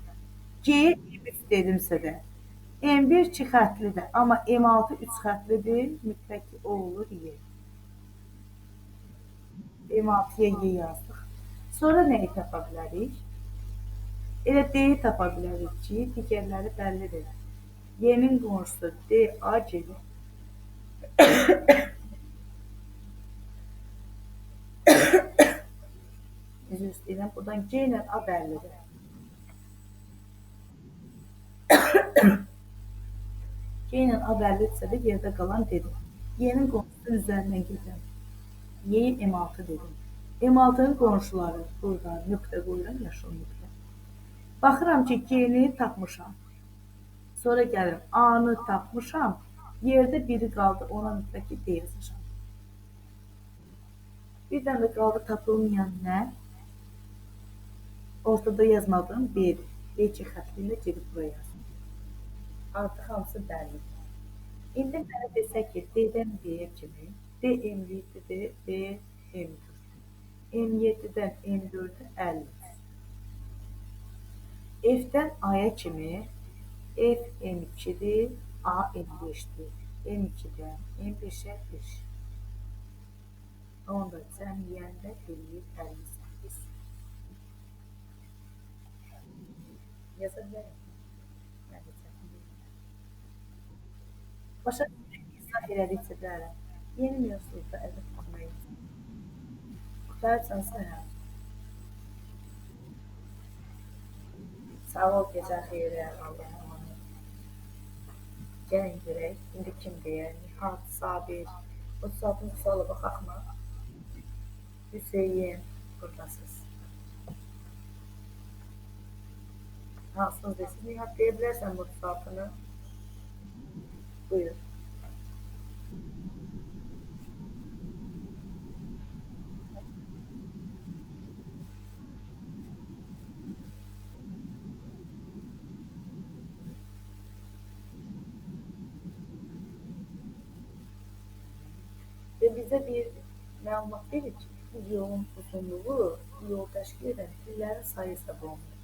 G-yə M3 dedimsə də, M1 2 xətlidir, amma M6 3 xətlidir, mütləq ki, o olur Y. M6-ya Y yazdıq. Sonra nəyi tapa bilərik? Elə D-yi tapa bilərik ki, digərləri bəllidir. Y-nin qonşusu D, A, G-dir. Üzr istəyirəm, buradan G ilə A bəllidir. G ilə A bəllidirsə də yerdə qalan D-dir. Y-nin qonşusunun üzərindən gedirəm. Y-yi M6 dedim. M6-nın qonşuları burada nöqtə qoyuram, yaşıl nöqtə. Baxıram ki, G-ni tapmışam. Sonra gəlirim, A-nı tapmışam. Yerdə biri qaldı, ona mütləq ki, D yazacağam. Bir dənə də qaldı tapılmayan nə? Ortada yazmadığım B-dir. B2 xətli ilə gedib buraya yazdım. Artıq hamısı bəllidir. İndi mənə desək ki, D-dən B-yə kimi, D M7-dir, B M4. M7-dən M4-ə 50. F-dən A-ya kimi, F M2-dir, A M5-dir. M2-dən M5-ə 5. Onda cəmləyəndə eləyir 58. Yaza bilərəm. Mən də çətin deyiləm. Başa izah elədikcə bilərəm. Yeni mövzuda əldə tutmayın. Qutarsansa hə. Sağ ol, gecən xeyirə, Allah'a emanet. Gəlin görək, indi kim deyər? Nihat, Sabir, 36-cı suala baxaq mı? Hüseyin, buradasınız. Hansınız desin, Nihat deyə bilərsən 36-nı? Buyur. Və bizə bir məlumat verir ki, bu yolun uzunluğu yol təşkil edən fillərin sayı hesab olunur.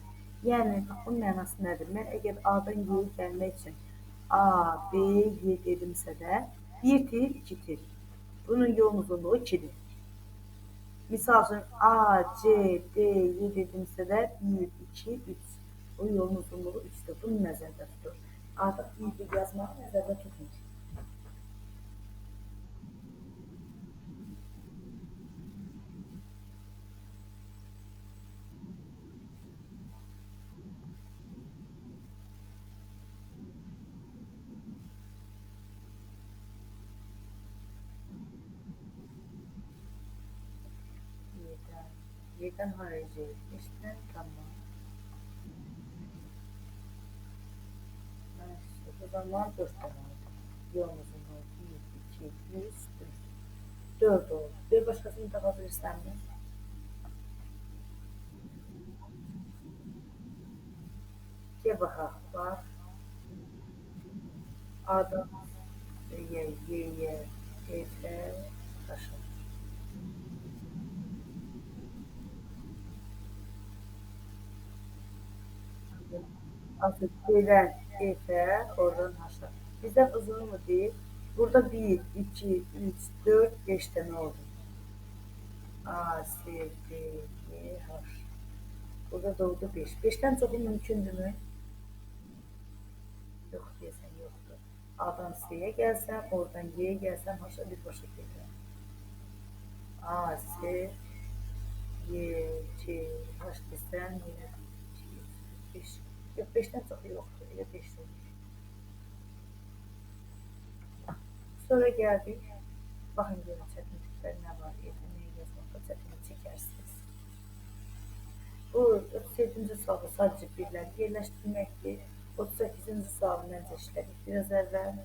Yəni bax bunun mənası nədir? Mən əgər A-dan Y-yə gəlmək üçün A, B, Y dedimsə də 1 tir, 2 tir. Bunun yolun uzunluğu 2-dir. Misal üçün A, C, D, Y dedimsə də 1, 2, 3. O yolun uzunluğu 3-dür. Bunu nəzərdə tutur. Artıq bir yazmağı nəzərdə tutmur. Y-dən. Y-dən haraya getmişdən? Tamam. O zaman 4 dənə oldu. Yolun uzunluğu 1, 2, 3, 4. 4 oldu. Bir başqasını tapa bilirsənmi? Gəl baxaq. Bax. A-dan Y, Y-yə, F-ə, daşa. Artıq B-dən F-ə, oradan H-a. Bizdən uzunluğu deyil. Burada 1, 2, 3, 4, 5 dənə oldu. A, S, D, E, H. Burada da oldu 5. 5-dən çoxu mümkündürmü? Yox, deyəsən yoxdur. A-dan C-yə gəlsəm, oradan Y-yə gəlsəm, H-a birbaşa gedirəm. A, S, Y, C, H desəm, yenə 2, 5. Yox, 5-dən çoxu yoxdur. Elə 5 olur. Sonra gəldik. Baxın görün çətinliklər nə var. Yeteneği yazmaqda çətinlik çəkərsiniz. Bu 37-ci sualı sadəcə birləri yerləşdirməkdir. 38-ci sualı məncə işlədik biraz əvvəl.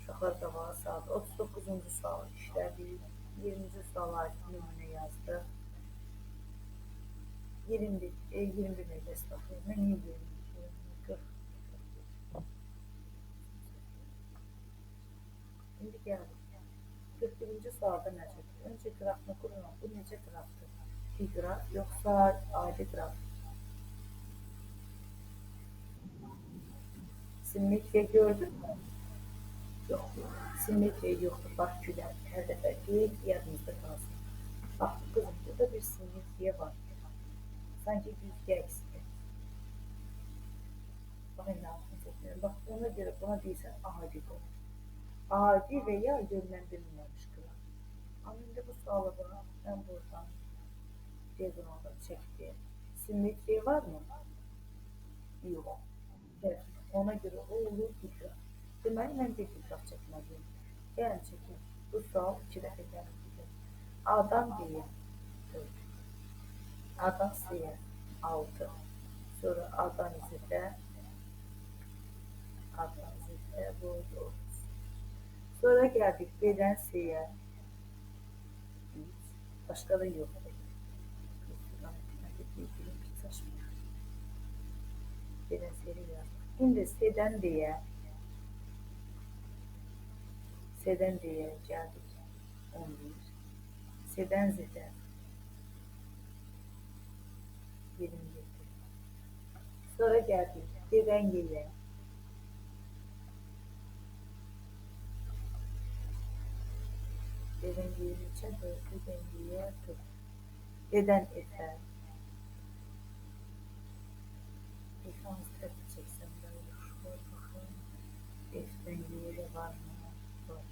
Uşaqlar qabağa saldı. 39-cu sualı işlədik. 20-ci suala aid nümunə yazdıq. 21 necə istəxdir? Mən niyə 22? 40. İndi gəldik. 41-ci sualda necədir? Öncə qrafını qurun. Bu necə qrafdır? Pi qraf yoxsa adi qraf? Simmetriya gördün mü? Yox. Simmetriya yoxdur. Bax gülər. Hər dəfə qeyd yadınızda qalsın. Bax qızım, burada bir simmetriya var. Sanki güzgə əksidir. Bax indi altını çəkmirəm. Bax ona görə buna deyirsən adidir. Adi və ya yönləndirilməmiş qraf. Amma indi bu suala bax, mən buradan diagonaldan çəkdim. Simmetriya varmı? Yox. Ona görə o olur diqraf. Deməli, mən bir diqraf çəkməliyim. Yəni çəkin. Bu sual 2 dəfə gəlir. A-dan B-yə 4. A-dan C-yə 6. Sonra A-dan Z-ə A-dan Z-ə bu 9. Sonra gəldik B-dən C-yə 3. Başqa da yoxdur. B-dən C-yə yazdım. İndi C-dən D-yə C-dən D-yə gəldik 11. C-dən Z-ə 27. Sonra gəldik D-dən Y-yə. D-dən Y-yə neçə? 4. D-dən Y-yə 4. D-dən F-ə. F-i hansı tərəfə çəksəm daha yaxşı olur, baxın. F-dən Y-yə var mı? Var.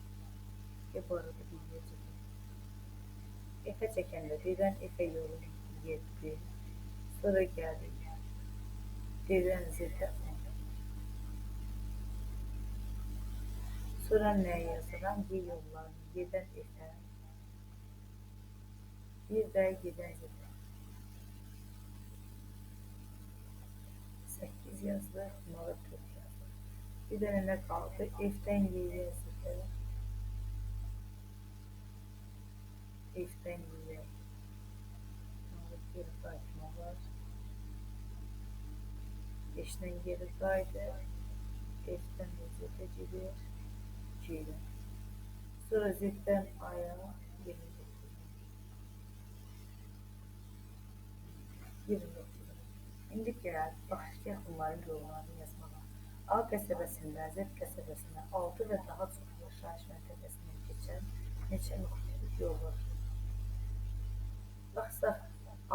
Bu arada bilməyəcək. F-ə çəkəndə D-dən F-ə yolu 7. Sonra gəldik. D-dən Z-ə 10. Sonra nə yazıram? Y yollarını. Y-dən F-ə. Bir də Y-dən Z-ə. 8 yazdıq. Bunlara 4 yazdıq. Bir dənə nə qaldı? F-dən Y-yə Z-ə. F-dən Y-yə. Geri qayıtma var. 5-dən geri qayıdır. F-dən Z-ə gedir. 2-yə. Sonra Z-dən A-ya 29. 29. İndi İndi gəl, başlayaq bunların yollarını yazmağa. A qəsəbəsindən Z qəsəbəsinə 6 və daha çox yaşayış məntəqəsindən keçən neçə müxtəlif yol var? Baxsaq,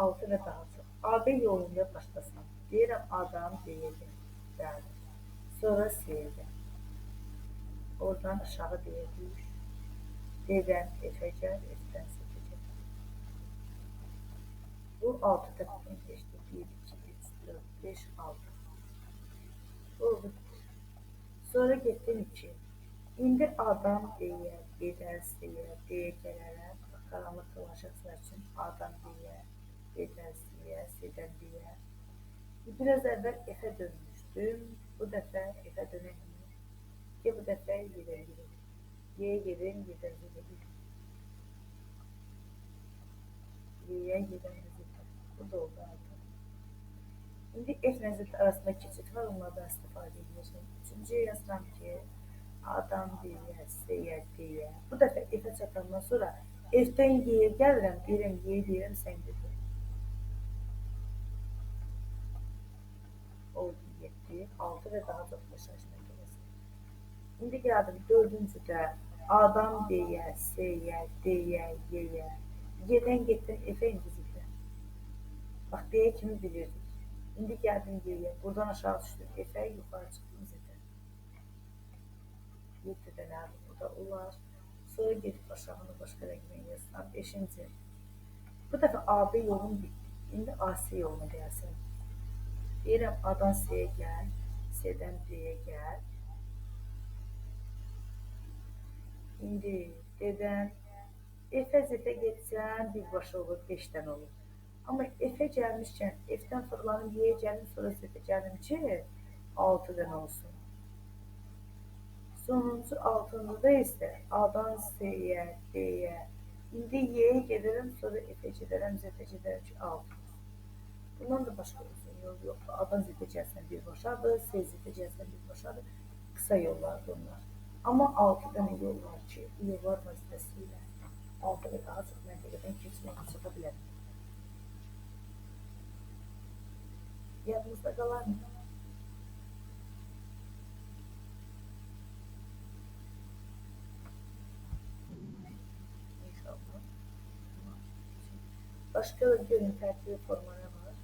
6 və daha çox. AB yolunda başlasam, deyirəm A'dan B'yə gəl. Bəli. Sonra C'yə gəl. Oradan aşağı D'yə düş. D'dən F'ə gəl, F'dən Z-ə gəl. Bu 6 dəfədən keçdi. 1, 2, 3, 4, 5, 6. Oldu. Sonra getdim 2. İndi A'dan B'yə, B'dən C'yə, D'yə gələrəm. Qaranlıqlaşacaqlar üçün A'dan B'yə, B'dən C'yə, C'dən D'yə. Biraz əvvəl F'ə dönmüşdüm. Bu dəfə F'ə dönəyim. Ki bu dəfə Y'yə gedim. Y'yə gedim, Y'dən Z'ə gedim. Y'yə gedən Z. Bu da oldu artıq. İndi F ilə Z arasında keçid var, onlardan istifadə edəcəm. Üçüncüyə yazıram ki, A'dan B'yə, C'yə, D'yə. Bu dəfə F'ə çatandan sonra F'dən Y'yə gəlirəm, deyirəm Y'yə deyirəm, sən gedir. Oldu 7, 6 və daha çox yaşayış məntəqəsi. İndi gəldim 4-cüdə A'dan B'yə, C'yə, D'yə, Y'yə. Y'dən getdim F'ə indi Z-ə. Bax, D'yə kimi bilirdik. İndi gəldim Y'yə. Buradan aşağı düşdüm F'ə, yuxarı çıxdım Z-ə. 7 dənə burada olar. Sonra gedib aşağını başqa rəqmə yazsam. 5-ci. Bu dəfə AB yolum bitdi. İndi AC yoluna gəlsin. Deyirəm A'dan C'yə gəl, C'dən D'yə gəl. İndi D'dən F'ə Z-ə getsəm birbaşa olur, 5 dənə olur. Amma F'ə gəlmişkən F'dən fırlanım Y'yə gəlim, sonra Z-ə gəlim ki, 6 dənə olsun. Sonuncu 6-cıda isə A'dan C'yə, D'yə. İndi Y'yə gedirəm, sonra F'ə gedərəm, Z-ə gedərəm ki, 6 olsun. Bundan da başqa uzun yol yoxdur. A'dan Z-ə gəlsən birbaşadır, Z-ə gəlsən birbaşadır. Qısa yollardır onlar. Amma 6 dənə yol var ki, bu yollar vasitəsilə 6 və daha çox məntəqədən keçmək çata bilər. Yadınızda qalar mı? İnşallah. Başqa da görün tərtibi formaya var.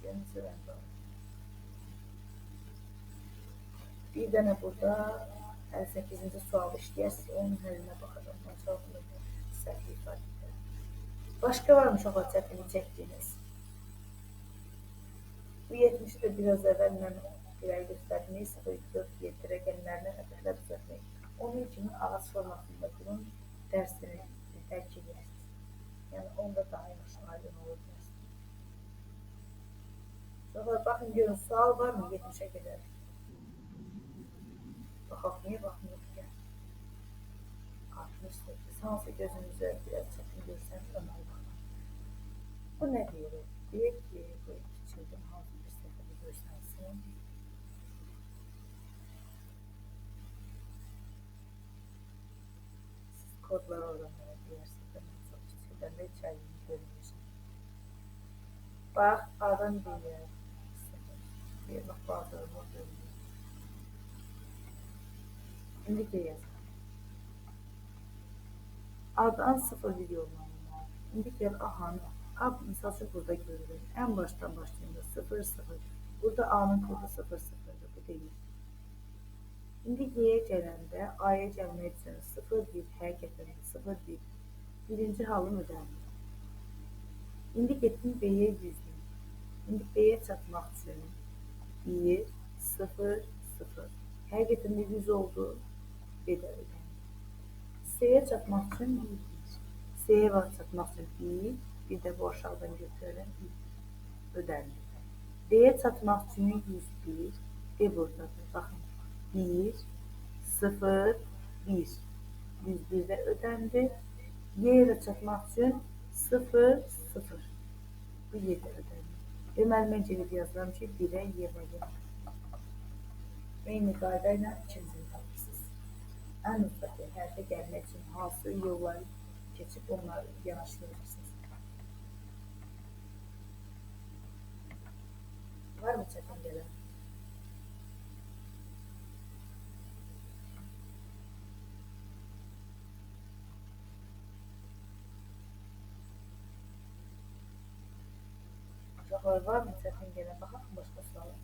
Görünüzü rəng var. Bir dənə burada 58-ci sual işləyəsiz, onun həllinə baxacaq. Məncə səhv ifadə edir. Başqa varmış ola çətinlik çəkdiyiniz. Bu 70-i də biraz əvvəl mən irəli göstərdim. 0,4,7 rəqəmlərini ədədlər düzəltmək. Onun kimi ağac formasında bunun dərsini dərk edirsiniz. Yəni, onda daha yaxşı aydın olur dərs. Sonra baxın, görün, sual var mı 70-ə qədər? Baxaq, niyə baxmıyoruz ki? 68. Hansı gözünüzə biraz çətin görsəniz, öməli baxın. Bu nə deyir? Deyir ki, bu iki çılgın hansı bir səhvədə görsənsin. Siz kodları öyrənməyə deyirsiniz də, mən çox kiçikdən də içəriyini görməyəcəm. Bax, A'dan deyir. Deyir, bax, bazılarını görməyəcəm. İndi deyəcəm. A'dan 0 videolarım var. İndi gəl A'nı. A, misal üçün burada görürüm. Ən başdan başlayında 0, 0. Burada A'nın kodu 0, 0'dır. Bu deyil. İndi Y'yə gələndə A'ya gəlmək üçün 0, 1, həqiqətən 0, 1. Birinci halım ödənir. İndi getdim B'yə 100'dür. İndi B'yə çatmaq üçün 1, 0, 0. Həqiqətən 100 oldu. B də ödənir. C'yə çatmaq üçün 1. C'yə çatmaq üçün 1 də bu aşağıdan götürürəm 1 ödənir. D'yə çatmaq üçün 101. D buradadır. Baxın. 1, 0, 1. 101 də ödəndi. Y'yə çatmaq üçün 0, 0. Bu Y də ödəndi. Deməli, mən gedib yazıram ki, 1-ə Y variantı. Eyni qayda ilə ikincini tapırsınız. Ən müstəqil hərfə gəlmək üçün hansı yolları keçib onları yanaşdırırsınız. suallar var mı? Çətin gələn. Baxaq başqa suala.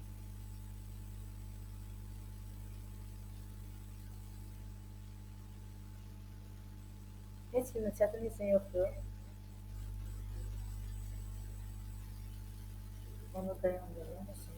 Heç kimin çətin heç nə yoxdur. Onu dayandırın.